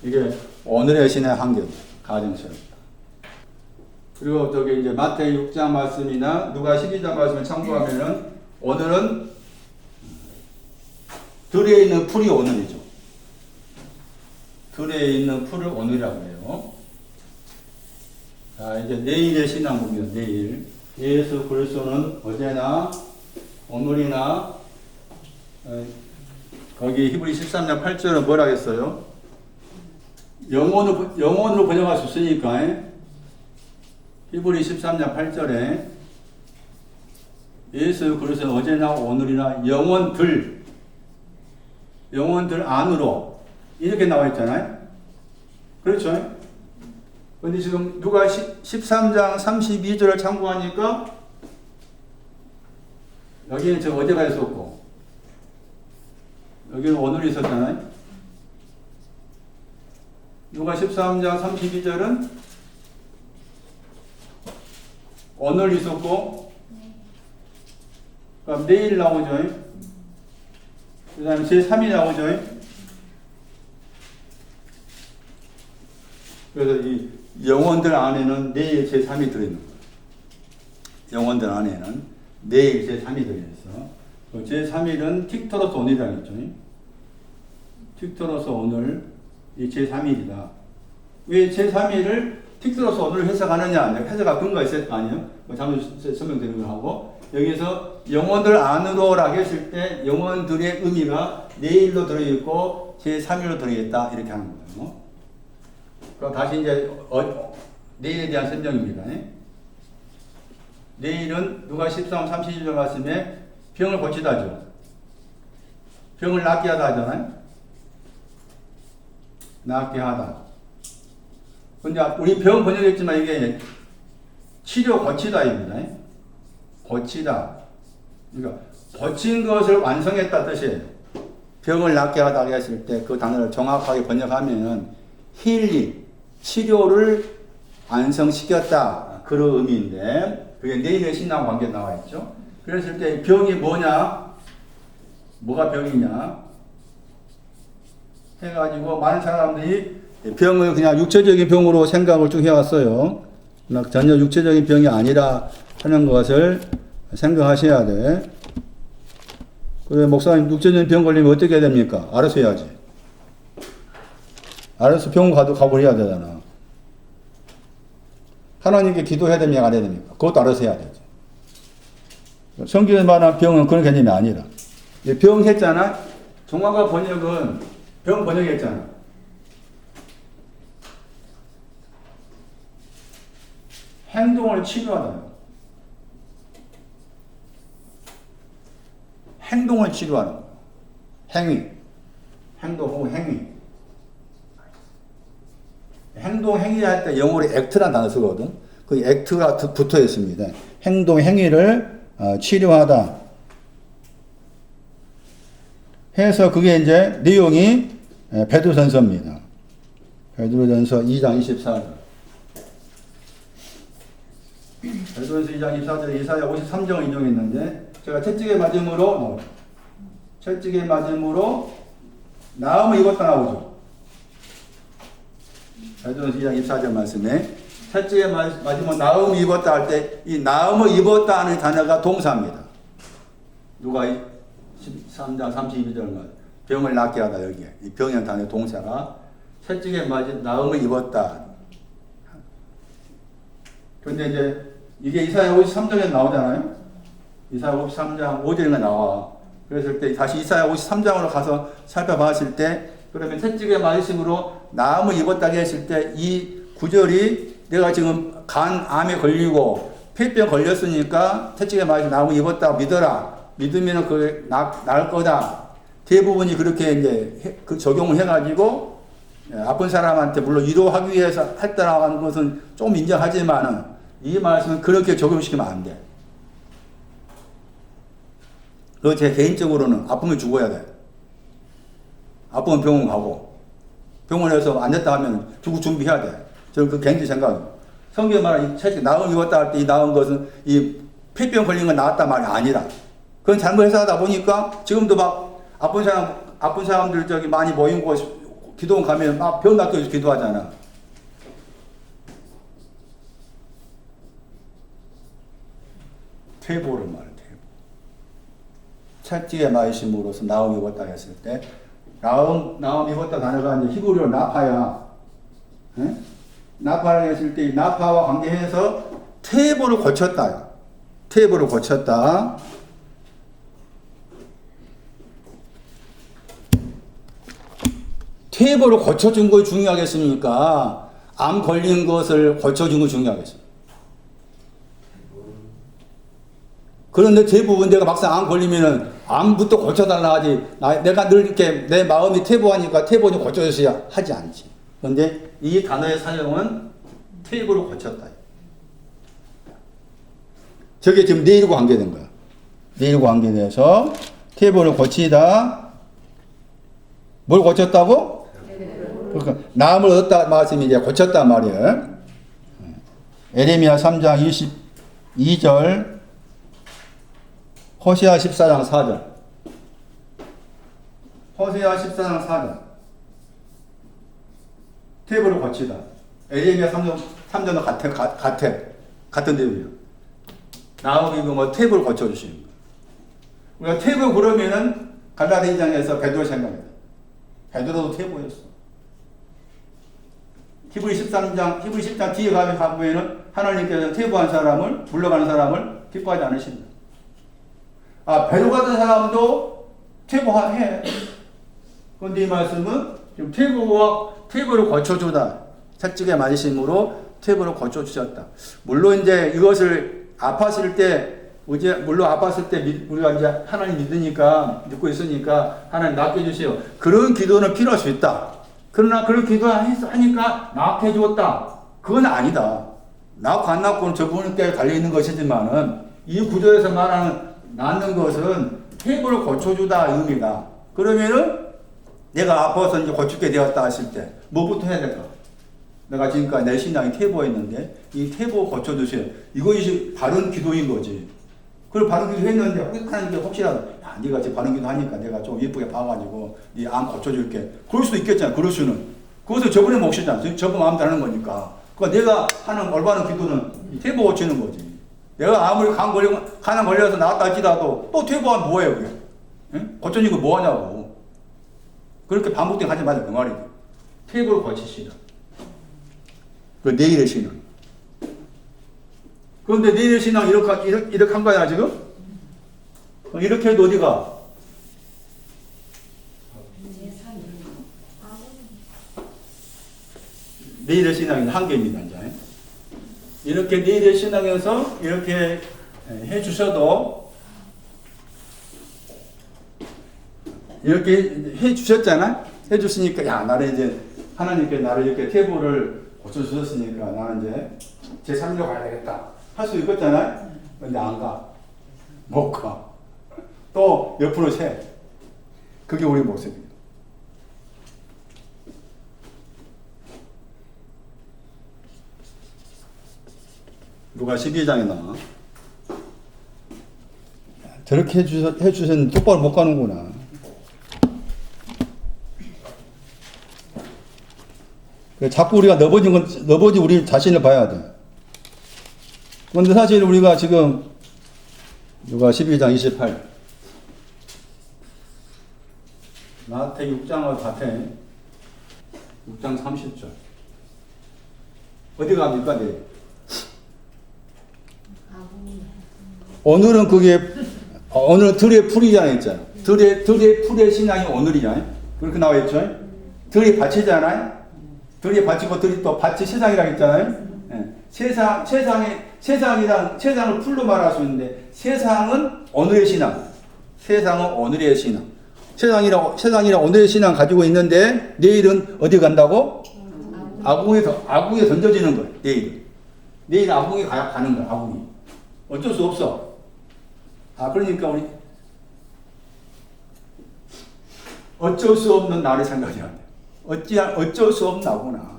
이게 오늘의 신의 한계입니다. 가증스럽다. 그리고 저기 이제 마태 6장 말씀이나 누가 12장 말씀을 참고하면은 오늘은 들에 있는 풀이 오늘이죠. 들에 있는 풀을 오늘이라고 해요. 자, 이제 내일의 신앙 봅니다. 내일. 예수 그리스도는 어제나 오늘이나 거기 히브리 13장 8절은 뭐라 했어요? 영원으로 번역할 수 있으니까 히브리 13장 8절에 예수 그리스도는 어제나 오늘이나 영원들 안으로 이렇게 나와 있잖아요. 그렇죠? 근데 지금 누가 13장 32절을 참고하니까 여기는 지금 어제가 있었고 여기는 오늘이 있었잖아요. 누가 13장 32절은 오늘 있었고 그럼 내일 나오죠. 그 다음에 제3일 나오죠. 그래서 이 영혼들 안에는 내일 제3이 들어있는 거예요. 영혼들 안에는 내일 제3이 들어있어. 제3일은 틱토로스 오늘이라고 했죠. 틱토로스 오늘 이 제3일이다. 왜 제3일을 틱토로스 오늘을 해석하느냐? 해석할 근거가 있을 거 아니에요? 잠시 설명드리는 거 하고 여기서 영혼들 안으로라고 했을 때 영혼들의 의미가 내일로 들어있고 제3일로 들어있다 이렇게 하는 거예요. 그럼 다시 이제 내일에 대한 설명입니다. 내일은 누가 13, 32절 말씀에 병을 고치다죠. 병을 낫게 하다 하잖아요. 낫게 하다. 근데 우리 병 번역했지만 이게 치료 고치다입니다. 고치다. 그러니까 고친 것을 완성했다 뜻이에요. 병을 낫게 하다고 했을 때 그 단어를 정확하게 번역하면 힐링, 치료를 완성시켰다. 그런 의미인데 그게 내일의 신앙 관계에 나와 있죠. 그랬을 때 병이 뭐냐? 뭐가 병이냐? 해가지고 많은 사람들이 병을 그냥 육체적인 병으로 생각을 쭉 해왔어요. 전혀 육체적인 병이 아니라 하는 것을 생각하셔야 돼. 그래, 목사님, 육체적인 병 걸리면 어떻게 해야 됩니까? 알아서 해야지. 알아서 병원 가고 해야 되잖아. 하나님께 기도해야 됩니까? 안 해야 됩니까? 그것도 알아서 해야 되지. 성경에 말한 병은 그런 개념이 아니라. 병 했잖아? 종합과 번역은 병 번역했잖아. 행동을 치료하다. 행동을 치료하는 거예요. 행위. 행동 혹은 행위. 행동, 행위 할 때 영어로 act라는 단어 쓰거든. 그 act가 붙어 있습니다. 행동, 행위를 치료하다. 해서 그게 이제 내용이 베드로전서입니다. 베드로전서 2장 24절. 베드로전서 2장 24절에 이사야 53장을 인용했는데 제가 채찍에 맞음으로 나음을 입었다 나오죠. 베드로전서 2장 24절 말씀에 채찍에 맞으면 나음을 입었다 할 때 이 나음을 입었다 하는 단어가 동사입니다. 누가 13장 32절 병을 낫게 하다 여기에 이 병이라는 단어의 동사가 채찍에 맞은 나음을 입었다. 그런데 이제 이게 이사야 53장에 나오잖아요. 이사야 53장 5절에 나와. 그랬을 때 다시 이사야 53장으로 가서 살펴봤을 때 그러면 채찍에 맞으심으로 나음을 입었다고 했을 때 이 구절이 내가 지금 암에 걸리고 폐병 걸렸으니까 채찍에 맞으면 나음을 입었다고 믿어라. 믿으면 그게 나을 거다. 대부분이 그렇게 이제 그 적용을 해가지고 아픈 사람한테 물론 위로하기 위해서 했다라고 하는 것은 좀 인정하지만은 이 말씀은 그렇게 적용시키면 안 돼. 그리고 제 개인적으로는 아프면 죽어야 돼. 아프면 병원 가고 병원에서 안 됐다 하면 죽을 준비해야 돼. 저는 그 개인적 생각이에요. 성경에 말하는 채찍 나음 입었다 할 때 이 나은 것은 이 폐병 걸린 건 나았단 말이 아니라 그건 잘못 해석하다 보니까 지금도 막 아픈 사람들 저기 많이 모인 곳 기도원 가면 막 병 낫게 해서 기도하잖아. 퇴보를 말해, 퇴보. 채찍에 맞으심으로써 나음 입었다 했을 때, 나음 입었다 단어가 이제 히브리어로 나파야. 에? 나파를 했을 때, 이 나파와 관계해서 퇴보를 고쳤다. 퇴보를 고쳤다. 퇴보를 고쳐준 거 중요하겠습니까? 암 걸린 것을 고쳐준 거 중요하겠습니까? 그런데 대부분 내가 막상 암 걸리면은 암부터 고쳐달라 하지. 내가 늘 이렇게 내 마음이 퇴보하니까 퇴보 좀 고쳐주셔야 하지 않지. 그런데 이 단어의 사용은 퇴보를 고쳤다. 저게 지금 내일과 관계된 거야. 내일과 관계돼서 퇴보를 고치다. 뭘 고쳤다고? 그러니까 나음을 얻었다 말씀이 이제 고쳤다 말이에요. 에레미야 3장 22절. 호세아 14장 4절. 호세아 14장 4절. 퇴보를 고치다. 에레미야 3장도 같은 내용이에요. 나오기고 뭐 퇴보를 고쳐주시는 거예요. 우리가 퇴보 그러면은 갈라디 2장에서 베드로 생각해요. 베드로도 퇴보였어. 히브리 10장 뒤에 가보면은 하나님께서 퇴보한 사람을, 물러가는 사람을 기뻐하지 않으신다. 베드로 같은 사람도 퇴보해. 그런데 이 말씀은 지금 퇴보를 고쳐주다. 채찍에 맞으심으로 퇴보를 고쳐주셨다. 물론 이제 이것을 아팠을 때, 우리가 이제 하나님 믿고 있으니까 하나님 낫게 해주세요. 그런 기도는 필요할 수 있다. 그러나 그런 기도 하니까 낫게 해줬다. 그건 아니다. 낫고 안 낫고는 저분께 달려있는 것이지만은 이 구조에서 말하는 낫는 것은 퇴보를 고쳐주다 의미다. 그러면은 내가 아파서 이제 고치게 되었다 하실 때 뭐부터 해야 될까? 내가 지금까지 내 신앙이 퇴보했는데 이 퇴보 고쳐주세요. 이것이 바른 기도인 거지. 그걸 바른 기도 했는데 하나님께 혹시라도 야 네가 지금 바른 기도 하니까 내가 좀 예쁘게 봐가지고 네 암 고쳐줄게. 그럴 수도 있겠잖아. 그럴 수는. 그것은 저분의 몫이잖아. 저분 마음대로 하는 거니까. 그러니까 내가 하는 올바른 기도는 퇴보 고치는 거지. 내가 아무리 간에 걸려서 나왔다 할지라도 또 퇴보하면 뭐예요, 그게? 응? 고쳐지고 뭐 하냐고. 그렇게 반복되게 하지 말자, 그 말이지. 퇴보를 고치시라. 그 내일의 신앙. 그런데 내일의 신앙 이렇게 한 거야, 지금? 이렇게 해도 어디가? 내일의 신앙은 한계입니다, 이제. 이렇게 내일의 신앙에서 이렇게 해 주셔도, 이렇게 해 주셨잖아? 해 줬으니까, 야, 나를 이제, 하나님께 나를 이렇게 퇴보를 고쳐주셨으니까, 나는 이제 제 3로 가야 되겠다. 할 수 있겠잖아? 근데 안 가. 못 가. 또 옆으로 새. 그게 우리 모습이에요. 누가 12장에 나와. 저렇게 해주셨는데 똑바로 못 가는구나. 자꾸 우리가 너버지 우리 자신을 봐야 돼. 그런데 사실 우리가 지금, 누가 12장 28. 마태 6장과 같아. 6장 30절. 어디 갑니까, 네? 오늘은 그게, 오늘 들의 풀이잖아요, 했잖아. 들의 풀의 신앙이 오늘이잖아요. 그렇게 나와 있죠. 들이 밭이잖아요. 들이 밭이고 들이 또 밭이 세상이라고 했잖아요. 네. 세상을 풀로 말할 수 있는데, 세상은 오늘의 신앙. 세상은 오늘의 신앙. 세상이랑 오늘의 신앙 가지고 있는데, 내일은 어디 간다고? 아궁에 던져지는 거예요, 내일 아궁에 가는 거야, 아궁이. 어쩔 수 없어. 그러니까 우리 어쩔 수 없는 나를 생각해야 돼. 어쩔 수 없는 나구나.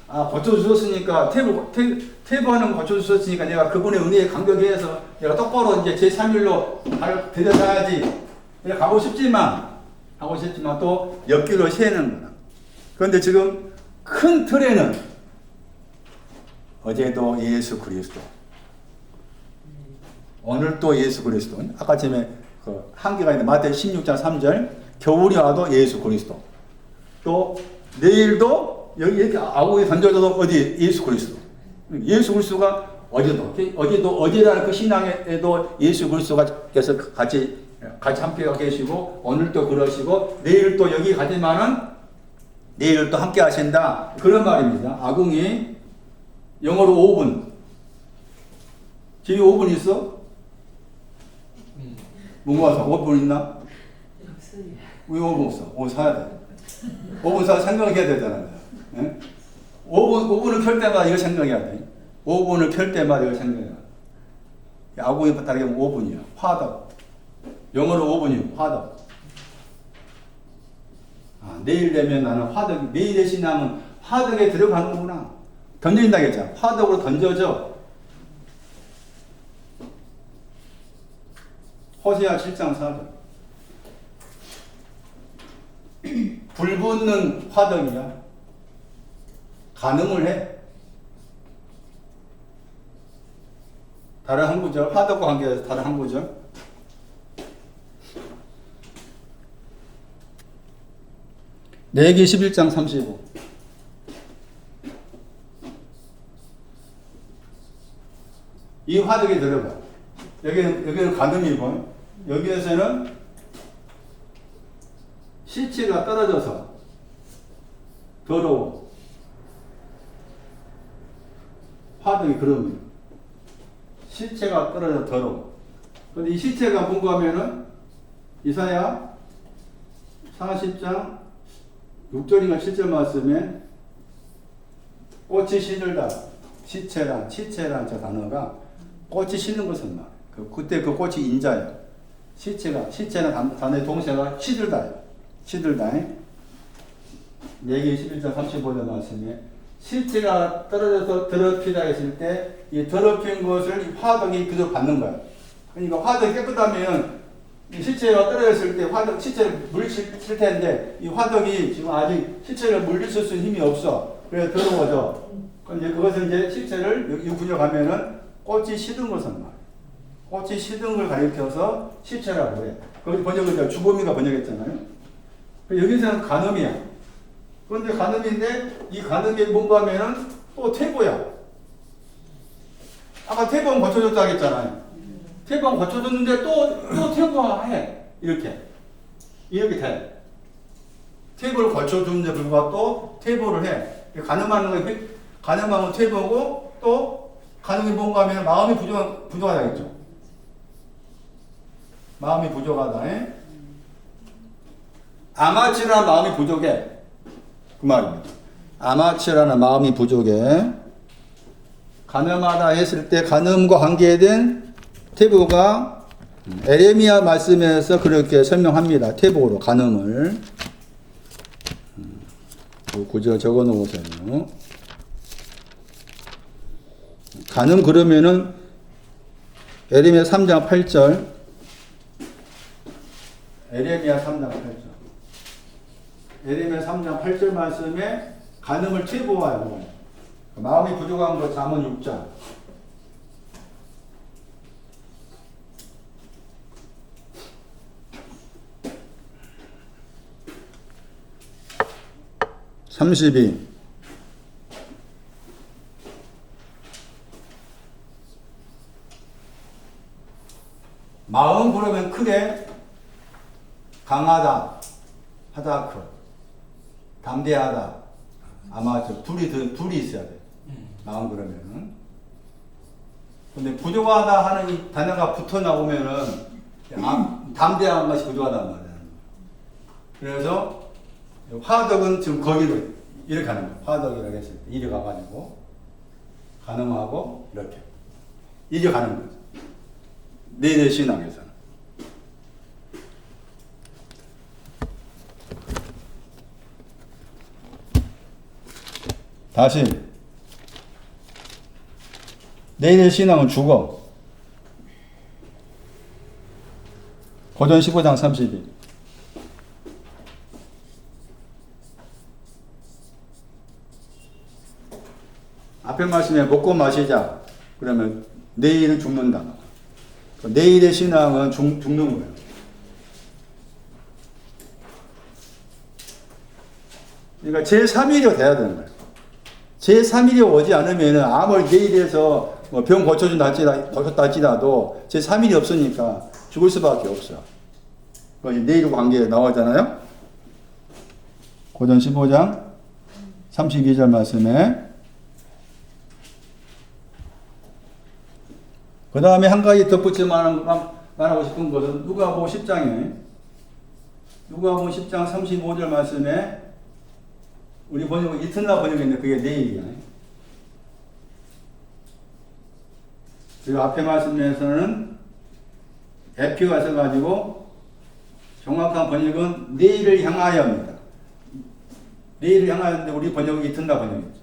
고쳐주셨으니까, 퇴보하는 거 고쳐주셨으니까 내가 그분의 은혜에 감격해서 내가 똑바로 이제 제3일로 발을 들여놔야지. 내가 가고 싶지만 또 옆길로 새는 거야. 그런데 지금 큰 틀에는 어제도 예수 그리스도, 오늘 또 예수 그리스도. 아까 전에 그 한계가 있는 마태 16장 3절, 겨울이 와도 예수 그리스도. 또 내일도 여기 이렇게 아궁에 던져져도 어디? 예수 그리스도. 예수 그리스도가 어제라는 그 신앙에도 예수 그리스도가 계속 같이 함께 계시고, 오늘도 그러시고, 내일 또 여기 가지만은 내일 또 함께 하신다. 그런 말입니다. 아궁이 영어로 5분. 집에 5분 있어? 문구와서 5분 있나? 왜 5분 없어? 5분 사야 돼. 5분 사서 생각해야 되잖아. 네? 5분을 켤 때마다 이거 생각해야 돼. 5분을 켤 때마다 이거 생각해야 돼. 아궁이 다르게 5분이야. 화답. 영어로 5분이요. 화답. 내일 되면 나는 화덕, 내일의 신앙은 화덕에 들어가는구나. 던진다고 했잖아. 화덕으로 던져져. 호세아 7장 4절. 불 붙는 화덕이야. 가늠을 해. 다른 한 구절, 화덕과 관계해서 다른 한 구절. 레위기 11장 35. 이 화덕에 들어가. 여기는 가늠이고, 여기에서는 시체가 떨어져서 더러워. 화덕이 그러면 시체가 떨어져 더러워. 근데 이 시체가 뭔가 하면은 이사야 40장 6절인가 7절 말씀에 꽃이 시들다. 시체란 저 단어가 꽃이 시는 것을 말. 그때 그 꽃이 인자예요. 시체는 단어의 동사가 시들다예요. 시들다. 레위기 11장 35절 말씀에 시체가 떨어져서 더럽히다 했을 때 이 더럽힌 것을 이 화덕이 그대로 받는 거예요. 그러니까 화덕이 깨끗하면 이 시체가 떨어졌을 때 시체를 물리칠 텐데 이 화덕이 지금 아직 시체를 물리칠 수 있는 힘이 없어. 그래서 더러워져. 근데 그것은 이제 시체를 이 구조 가면은 꽃이 시든 것을 말이에요. 꽃이 시든 걸 가리켜서 시체라고 해. 거기 번역을 주보미가 번역했잖아요. 여기서는 간음이야. 그런데 간음인데 이 간음이 뭔가 하면은 또 퇴보야. 아까 퇴보는 거쳐줬다 했잖아요. 퇴보는 거쳐줬는데 또 퇴보해. 이렇게 돼. 퇴보를 거쳐줬는데 불구하고 또 퇴보를 해. 간음하는 거, 간음하면 퇴보고 또 간음이 뭔가 하면 마음이 부족하다겠죠. 마음이 부족하다. 아마치라는 마음이 부족해. 그 말입니다. 아마치라는 마음이 부족해. 간음하다 했을 때 간음과 관계된 태보가 에레미야 말씀에서 그렇게 설명합니다. 태보로 간음을. 구절 적어 놓으세요. 간음 그러면은 에레미야 3장 8절. 에레미야 3장 8절. 에레미야 3장 8절 말씀에 간음을 퇴보하여 마음이 부족한 것 잠언 6장. (32) 마음 그러면 크게 강하다, 하다크, 담대하다. 아마 둘이 있어야 돼. 마음 그러면은. 근데 부족하다 하는 이 단어가 붙어 나오면은 담대한 것이 부족하단 말이야. 그래서 화덕은 지금 거기로 이렇게 하는 거야. 화덕이라고 했을 때 이리 가가지고 가늠하고 이렇게 이리 가는 거죠. 내내 신앙에서는. 다시 내일의 신앙은 죽어. 고전 15장 32. 앞에 말씀에 먹고 마시자. 그러면 내일은 죽는다. 내일의 신앙은 죽는 거예요. 그러니까 제3일이 돼야 되는 거예요. 제3일이 오지 않으면 아무리 내일에서 병 고쳐준다 할지라도 제3일이 없으니까 죽을 수밖에 없어. 그것이 내일과 관계에 나오잖아요. 고전 15장 32절 말씀에 그 다음에 한 가지 덧붙여 말하고 싶은 것은 누가복음 10장에 누가복음 10장 35절 말씀에 우리 번역은 이튿날 번역했는데 그게 내일이야. 그리고 앞에 말씀에서는 에피가 있어가지고 정확한 번역은 내일을 향하여입니다. 내일을 향하여인데 우리 번역은 이튿날 번역이죠.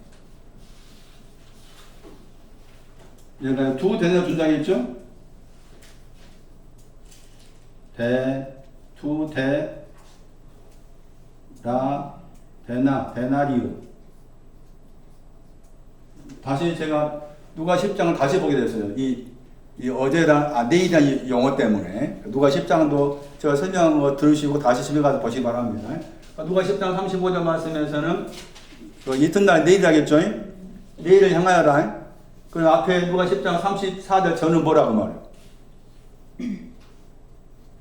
여기다 두 대나 준다고 했죠? 데나리오. 다시 제가 누가 10장을 다시 보게 됐어요. 내일이라는 용어 때문에. 누가 10장도 제가 설명한 거 들으시고 다시 집에 가서 보시기 바랍니다. 누가 10장 35절 말씀에서는 이튿날 내일이라겠죠? 내일을 향하여라. 그럼 앞에 누가 10장 34절 전은 뭐라고 말해요?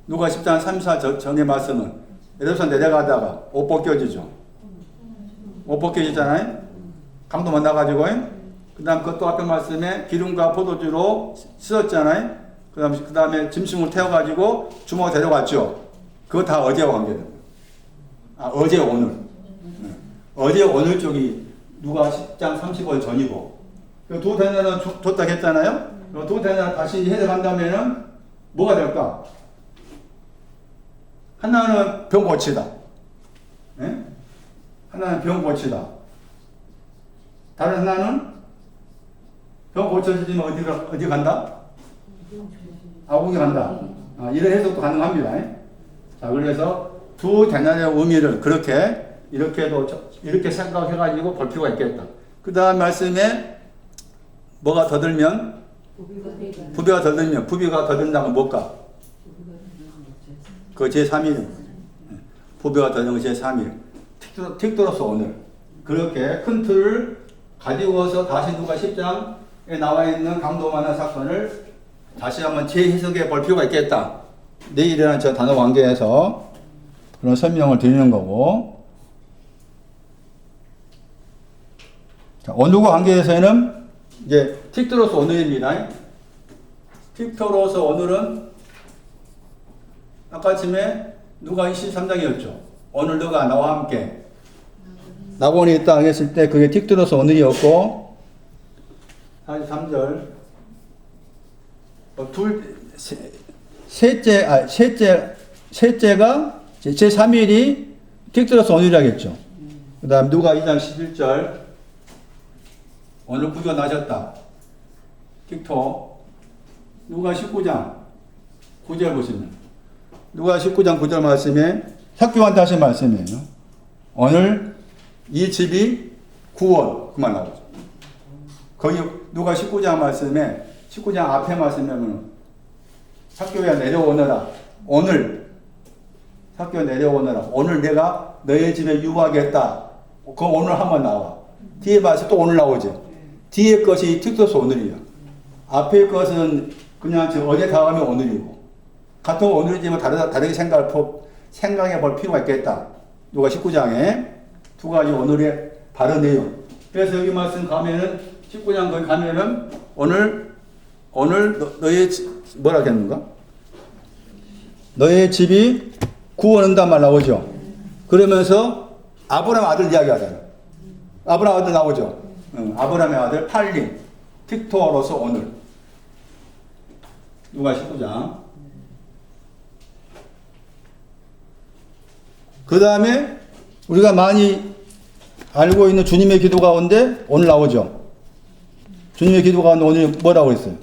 누가 10장 34절 전의 말씀은 예루살렘 내려가다가 옷 벗겨지죠. 옷 벗겨지잖아요. 강도 만나가지고 그 다음 그것도 앞에 말씀에 기름과 포도주로 씻었잖아요. 그 다음에 짐승을 태워가지고 주먹 데려갔죠. 그거 다 어제와 관계됩니다. 어제 오늘. 어제 오늘 쪽이 누가 10장 35절 전이고 두 대나는 줬다 했잖아요. 두 대나 다시 해석한다면은 뭐가 될까? 하나는 병 고치다. 네? 하나는 병 고치다. 다른 하나는 병 고쳐지면 어디 간다? 아궁이 간다. 이런 해석도 가능합니다. 자, 그래서 두 대나리의 의미를 이렇게 생각해가지고 볼 필요가 있겠다. 그 다음 말씀에 뭐가 더 들면? 부비가 더 들면, 부비가 더 든다면 뭘까? 그 제3일. 부비가 더 든 제3일. 틱도로서 오늘. 그렇게 큰 틀을 가지고서 다시 누가 10장에 나와 있는 강도 많은 사건을 다시 한번 재해석해 볼 필요가 있겠다. 내일이라는 저 단어 관계에서 그런 설명을 드리는 거고. 자, 오늘과 관계에서는 이제 틱토로서 오늘입니다. 틱토로서 오늘은 아까 아침에 누가 23장이었죠. 오늘 너가 나와 함께 낙원에 있다 했을 때 그게 틱토로서 오늘이었고 43절 셋째가 제3일이 틱토로서 오늘이라겠죠. 그 다음 누가 2장 11절 오늘 구조 나셨다. 틱토. 누가 19장 9절 보시면 누가 19장 9절 말씀에 학교한테 하신 말씀이에요. 오늘 이 집이 구원 그만 나오죠. 거기 누가 19장 말씀에 19장 앞에 말씀이면 학교에 내려오너라. 오늘 학교 내려오너라. 오늘 내가 너희 집에 유하겠다. 그 오늘 한번 나와. 뒤에 봐서 또 오늘 나오죠. 뒤에 것이 틱토스 오늘이야. 앞에 것은 그냥 어제 다음에 오늘이고. 같은 오늘이지만 다르게 생각해 볼 필요가 있겠다. 누가 19장에 두 가지 오늘의 바른 내용. 그래서 여기 말씀 가면은 19장 거기 가면은 오늘 너의 뭐라 했는가? 너의 집이 구원한단 말 나오죠. 그러면서 아브라함 아들 이야기하잖아. 아브라함 아들 나오죠. 아브라함의 아들 팔림, 틱토로서 오늘. 누가 19장. 그 다음에 우리가 많이 알고 있는 주님의 기도 가운데 오늘 나오죠. 주님의 기도 가운데 오늘 뭐라고 했어요?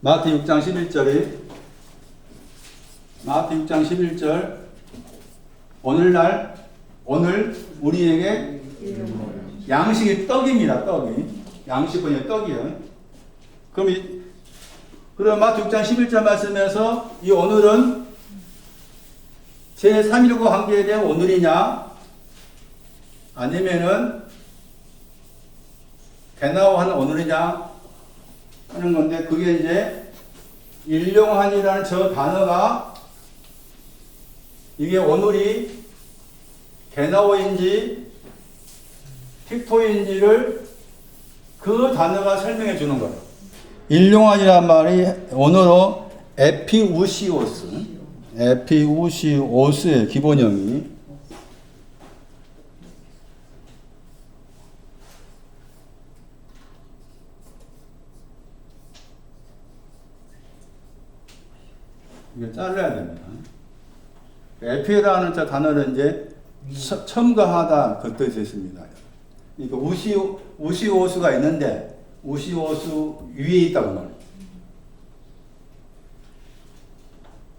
마태 6장 11절에 마태 6장 11절 오늘 우리에게 양식이 떡입니다. 떡이. 양식은 떡이에요. 그럼 마태 6장 11절 말씀에서 이 오늘은 제3일과 관계에 대한 오늘이냐 아니면은 개나오하는 오늘이냐 하는 건데 그게 이제 일용한이라는 저 단어가 이게 오늘이 개나오인지 틱토인지를 그 단어가 설명해 주는 거예요. 일용한이란 말이 언어로 에피우시오스의 기본형이 이거 잘라야 됩니다. 에피라는 저 단어는 이제 첨가하다 그 뜻이 있습니다. 그러니까 우시오스가 있는데 우시오스 위에 있다고 말해요.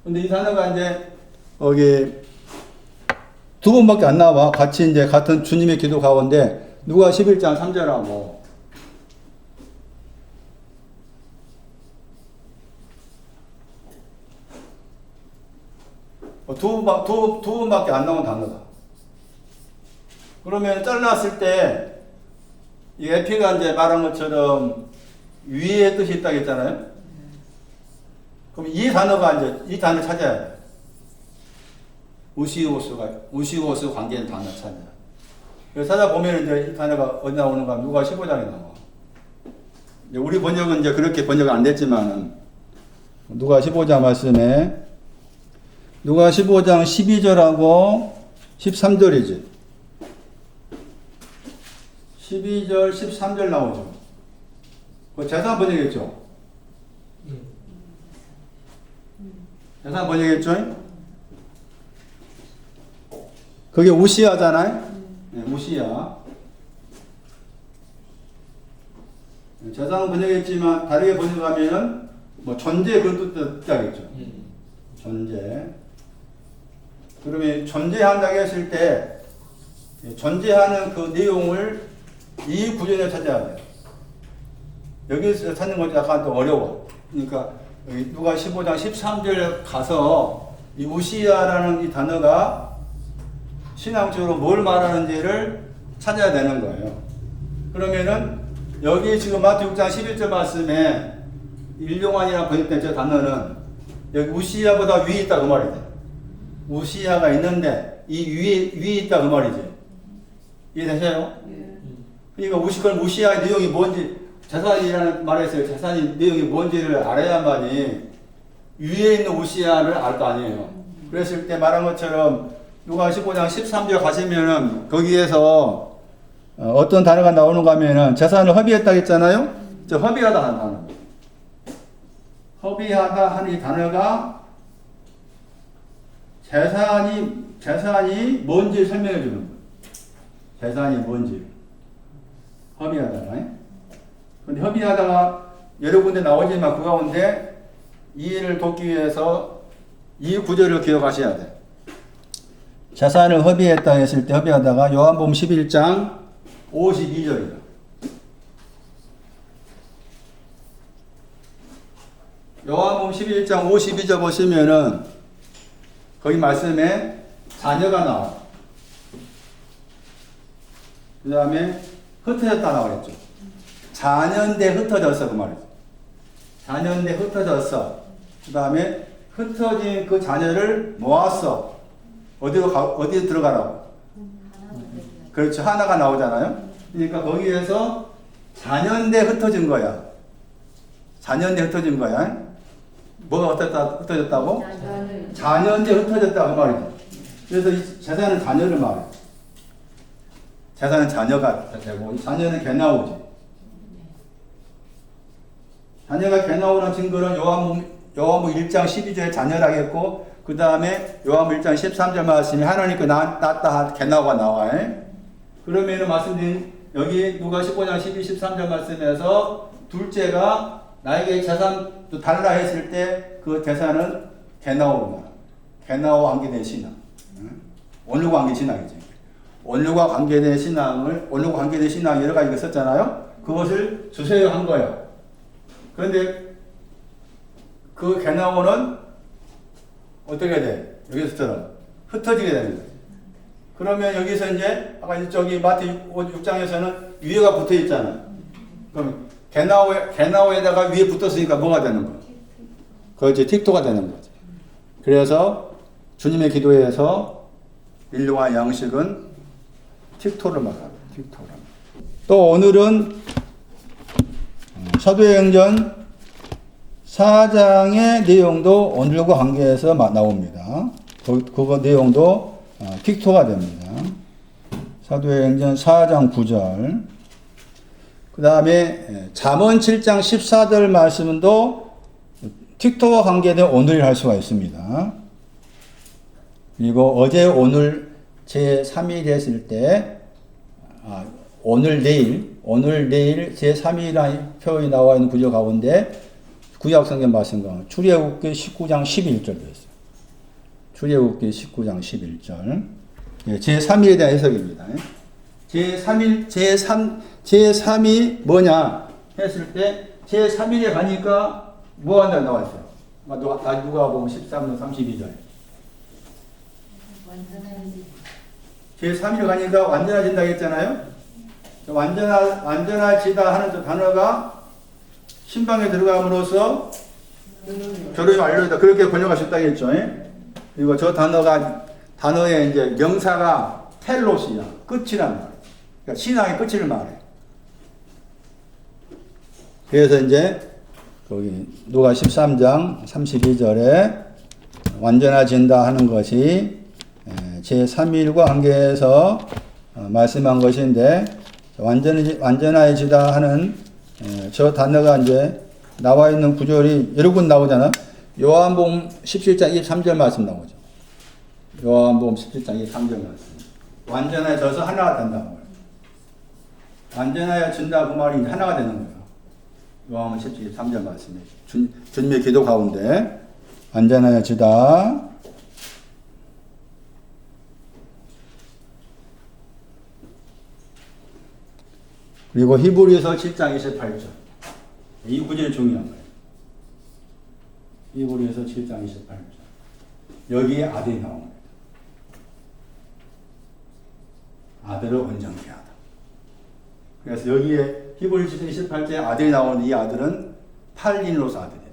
근데 이 단어가 이제 여기 두 번밖에 안 나와. 같이 이제 같은 주님의 기도 가운데 누가 11장 3절하고 두 번밖에 안 나온 단어다. 그러면 잘랐을 때 이 에피가 이제 말한 것처럼 위에 뜻이 있다고 했잖아요. 그럼 이 단어를 찾아야 돼. 우시오스 관계인 단어 찾아야 돼. 그래서 찾아보면 이제 이 단어가 어디 나오는가? 누가 15장에 나와. 우리 번역은 이제 그렇게 번역이 안 됐지만 누가 15장 말씀에 누가 15장 12절하고 13절이지. 12절, 13절 나오죠. 그 재산 번역했죠? 재산 번역했죠? 그게 우시아잖아요? 네, 우시아. 재산 번역했지만 다르게 번역하면은 뭐 존재 그런 뜻이겠죠. 존재. 그러면 존재한다고 했을 때 존재하는 그 내용을 이 구절에 찾아야 돼요. 여기서 찾는 건 약간 또 어려워. 그러니까 누가 15장 13절 가서 이 우시야라는 이 단어가 신앙적으로 뭘 말하는지를 찾아야 되는 거예요. 그러면은 여기 지금 마태복음 6장 11절 말씀에 일용환이라고 번역된 저 단어는 여기 우시야보다 위에 있다 그 말이죠. 우시야가 있는데 이 위에 있다 그 말이지. 이해되세요? 그러니까 우시야의 내용이 뭔지, 재산이라는 말에서 재산이 내용이 뭔지를 알아야만이 위에 있는 우시야를 알 거 아니에요. 그랬을 때 말한 것처럼 누가 15장 13절 가시면은 거기에서 어떤 단어가 나오는가 하면은 재산을 허비했다 했잖아요? 저 허비하다 하는 단어. 허비하다 하는 이 단어가 재산이 뭔지 설명해 주는 거예요. 재산이 뭔지. 허비하다가. 근데 허비하다가 여러 군데 나오지만 그 가운데 이해를 돕기 위해서 이 구절을 기억하셔야 돼. 재산을 허비했다 했을 때 허비하다가 요한복음 11장 52절이다. 요한복음 11장 52절 보시면은 거기 말씀에 자녀가 나와. 그 다음에 흩어졌다 나와있죠. 자녀인데 흩어졌어 그 말이죠. 자녀인데 흩어졌어. 그 다음에 흩어진 그 자녀를 모았어. 어디에 들어가라고? 그렇죠. 하나가 나오잖아요. 그러니까 거기에서 자녀인데 흩어진 거야. 자녀인데 흩어진 거야. 뭐가 흩어졌다고? 자녀인데 흩어졌다 그 말이죠. 그래서 이 재산은 자녀를 말해. 재산은 자녀가 되고 자녀는 개 나오지. 자녀가 개 나오는 증거는 요한복음 1장 12절에 자녀라고 했고 그 다음에 요한복음 1장 13절 말씀이 하나님께 낳았다 개 나오가 나와. 그러면은 말씀드린 여기 누가 15장 12, 13절 말씀에서 둘째가 나에게 재산도 달라 했을 때 그 재산은 개나오구나. 개나오와 관계된 신앙. 온유와 관계 신앙이지. 온유와 관계된 신앙이 여러 가지가 있었잖아요. 그것을 주세요 한 거예요. 그런데 그 개나오는 어떻게 돼? 여기서처럼 흩어지게 되는 거예요. 그러면 여기서 이제 아까 저기 마태 6장에서는 위에가 붙어 있잖아. 그럼 개나오에다가 위에 붙었으니까 뭐가 되는 거야? 그것이 틱토가 되는 거지. 그래서 주님의 기도에서 인류와 양식은 틱토를 말합니다. 틱토를. 또 오늘은 사도행전 4장의 내용도 오늘과 관계해서 나옵니다. 그거 내용도 틱토가 됩니다. 사도행전 4장 9절. 그 다음에 잠언 7장 14절 말씀도 틱토와 관계된 오늘을 할 수가 있습니다. 그리고 어제 오늘 제3일 했을 때 오늘 내일 제3일이라는 표현이 나와 있는 구절 가운데 구약성경 말씀과 출애굽기 19장 11절도 있어요. 출애굽기 19장 11절. 제3일에 대한 해석입니다. 제3이 뭐냐 했을 때 제3일에 가니까 뭐 한다고 나와 있어요. 누가 보면 13년 32절. 제3일 가니까 완전해진다 했잖아요. 완전해지다 하는 저 단어가 신방에 들어감으로써 결혼이 완료되다. 그렇게 번역할 수 있다고 했죠. 그리고 저 단어의 이제 명사가 텔로스야. 끝이란 말이에요. 그러니까 신앙의 끝을 말해. 그래서 이제 거기 누가 13장 32절에 완전해진다 하는 것이 제3일과 관계해서 말씀한 것인데 완전해지다 하는 저 단어가 이제 나와 있는 구절이 여러 군 나오잖아. 요한복음 17장 23절 말씀 나오죠. 요한복음 17장 23절 말씀. 완전해져서 하나가 된다는 거예요. 완전해진다 그 말이 하나가 되는 거예요. 요한복음 17장 23절 말씀에 주님의 기도 가운데 완전해지다. 그리고 히브리서 7장 28절. 이 구절이 중요한 거예요. 히브리서 7장 28절. 여기에 아들이 나옵니다. 아들을 온전케 하다. 그래서 여기에 히브리서 28절에 아들이 나오는 이 아들은 팔린로서 아들이에요.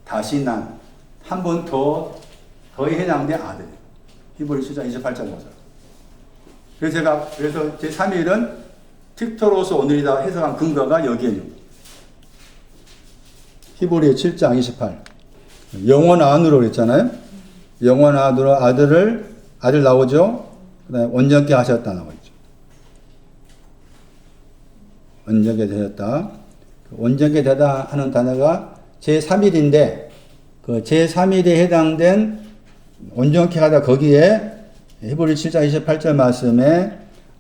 다시 난 한 번 더 해당된 아들이에요. 히브리서 28장 보세요. 그래서 제 3일은 틱토로서 오늘이다 해석한 근거가 여기에 있는 거예요. 히브리 7장 28. 영원 안으로 그랬잖아요. 영원 안으로 아들 나오죠. 그다음에 온전케 하셨다 나오죠. 온전케 되셨다. 온전케 되다 하는 단어가 제3일인데 그 제3일에 해당된 온전케 하다 거기에 히브리 7장 28절 말씀에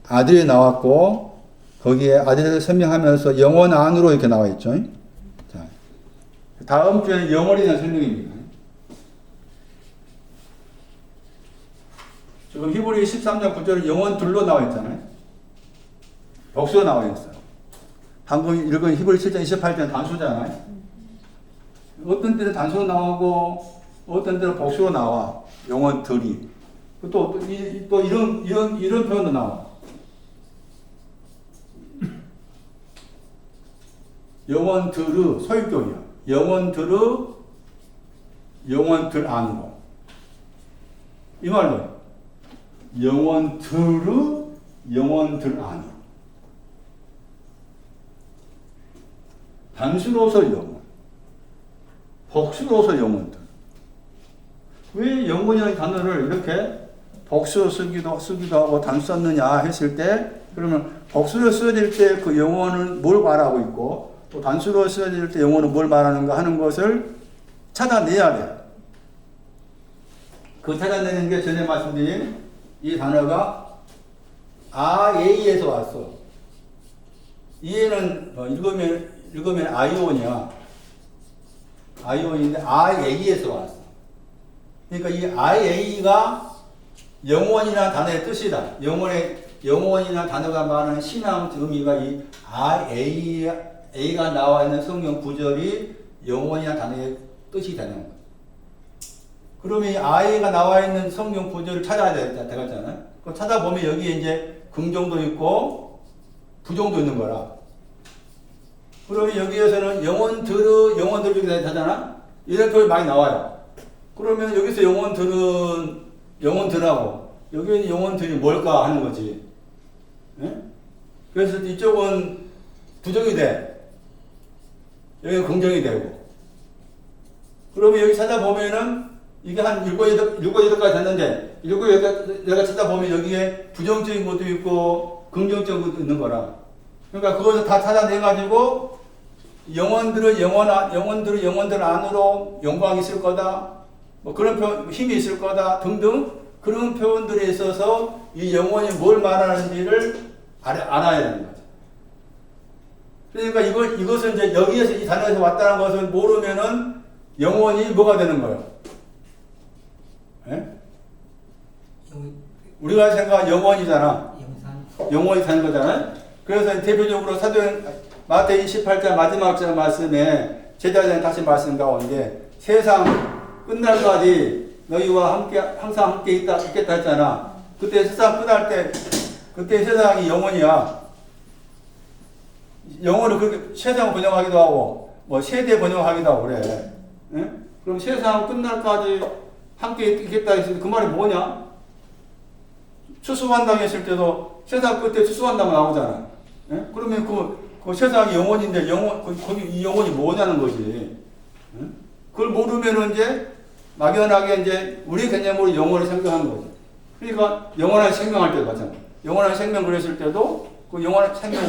아들이 나왔고 거기에 아들을 설명하면서 영원 안으로 이렇게 나와 있죠. 자, 다음 주에는 영원에 대한 설명입니다. 지금 히브리 13장 9절은 영원들로 나와 있잖아요. 복수로 나와 있어요. 방금 읽은 히브리 7장 28절은 단수잖아요. 어떤 때는 단수로 나오고 어떤 때는 복수로 나와. 영원들이. 또 이런 표현도 나와. 영원들의 소유격이야. 영원들 안으로. 이 말로 영원들 안으로. 단수로서 영원. 복수로서 영원들. 왜 영원이라는 단어를 이렇게 복수로 쓰기도 하고 단수 썼느냐 했을 때, 그러면 복수로 써질 때 그 영혼은 뭘 말하고 있고, 또 단수로 써질 때 영혼은 뭘 말하는가 하는 것을 찾아내야 돼요. 그 찾아내는 게 전에 말씀드린 이 단어가 아에이에서 왔어. 이에는 읽으면 아이온이야. 아이온인데 아에이에서 왔어. 그러니까 이 IA가 영원이라는 단어의 뜻이다. 영원이라는 단어가 말하는 신앙 의미가 이 IA가 나와 있는 성경 구절이 영원이라는 단어의 뜻이 되는 거예요. 그러면 이 IA가 나와 있는 성경 구절을 찾아야 되겠잖아요. 그럼 찾아보면 여기에 이제 긍정도 있고 부정도 있는 거라. 그러면 여기에서는 영원들 이렇게 되잖아. 이런 표현이 많이 나와요. 그러면 여기서 영혼들하고 여기는 영혼들이 뭘까 하는 거지. 네? 그래서 이쪽은 부정이 돼. 여기는 긍정이 되고. 그러면 여기 찾아보면은 이게 한 7, 8가지 됐는데 7, 8가지 찾아보면 여기에 부정적인 것도 있고 긍정적인 것도 있는 거라. 그러니까 그것을 다 찾아내가지고 영혼들 안으로 영광이 있을 거다. 뭐 그런 표현, 힘이 있을 거다 등등 그런 표현들에 있어서 이 영혼이 뭘 말하는지를 알아야 되는 거죠. 그러니까 이것을 이제 여기에서 이 단어에서 왔다는 것을 모르면은 영혼이 뭐가 되는 거예요? 예? 우리가 생각한 영혼이잖아. 영혼이 되는 거잖아요. 그래서 대표적으로 사도행 마태복음 18장 마지막 절 말씀에 제자들은 다시 말씀 가운데 세상 끝날까지 너희와 함께 항상 함께 있겠다 했잖아. 그때 세상 끝날 때 그때 세상이 영원이야. 영원을 그렇게 세상 번역하기도 하고 뭐 세대 번역하기도 하고 그래. 예? 그럼 세상 끝날까지 함께 있겠다 했을 때 그 말이 뭐냐? 추수환당 했을 때도 세상 끝에 추수환당 나오잖아. 예? 그러면 그 세상이 영원인데 거기 이 영혼이 뭐냐는 거지. 예? 그걸 모르면은 이제 막연하게 이제 우리 개념으로 영혼을 생각하는 거죠. 그러니까 영원한 생명할 때도 마찬가지. 영원한 생명 그랬을 때도 그 영원한 생명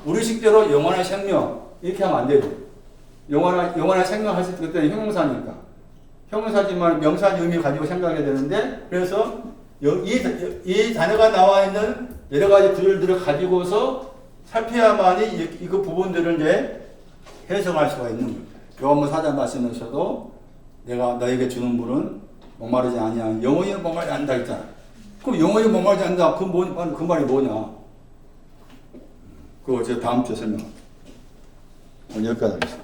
우리 식대로 영원한 생명 이렇게 하면 안 되죠. 영원한 생명 했을 때 그때는 형용사니까. 형용사지만 명사의 의미 가지고 생각해야 되는데 그래서 이 단어가 나와 있는 여러 가지 구절들을 가지고서 살펴야만이 그 부분들을 이제 해석할 수가 있는 거예요. 요한복음 4장 말씀에서도 내가 너에게 주는 물은 목마르지 아니야. 영원히 목마르지 않는다 했잖아. 그럼 영원히 목마르지 않는다. 그 말이 뭐냐? 그거 제가 다음 주에 설명할게요. 오늘 여기까지 하겠습니다.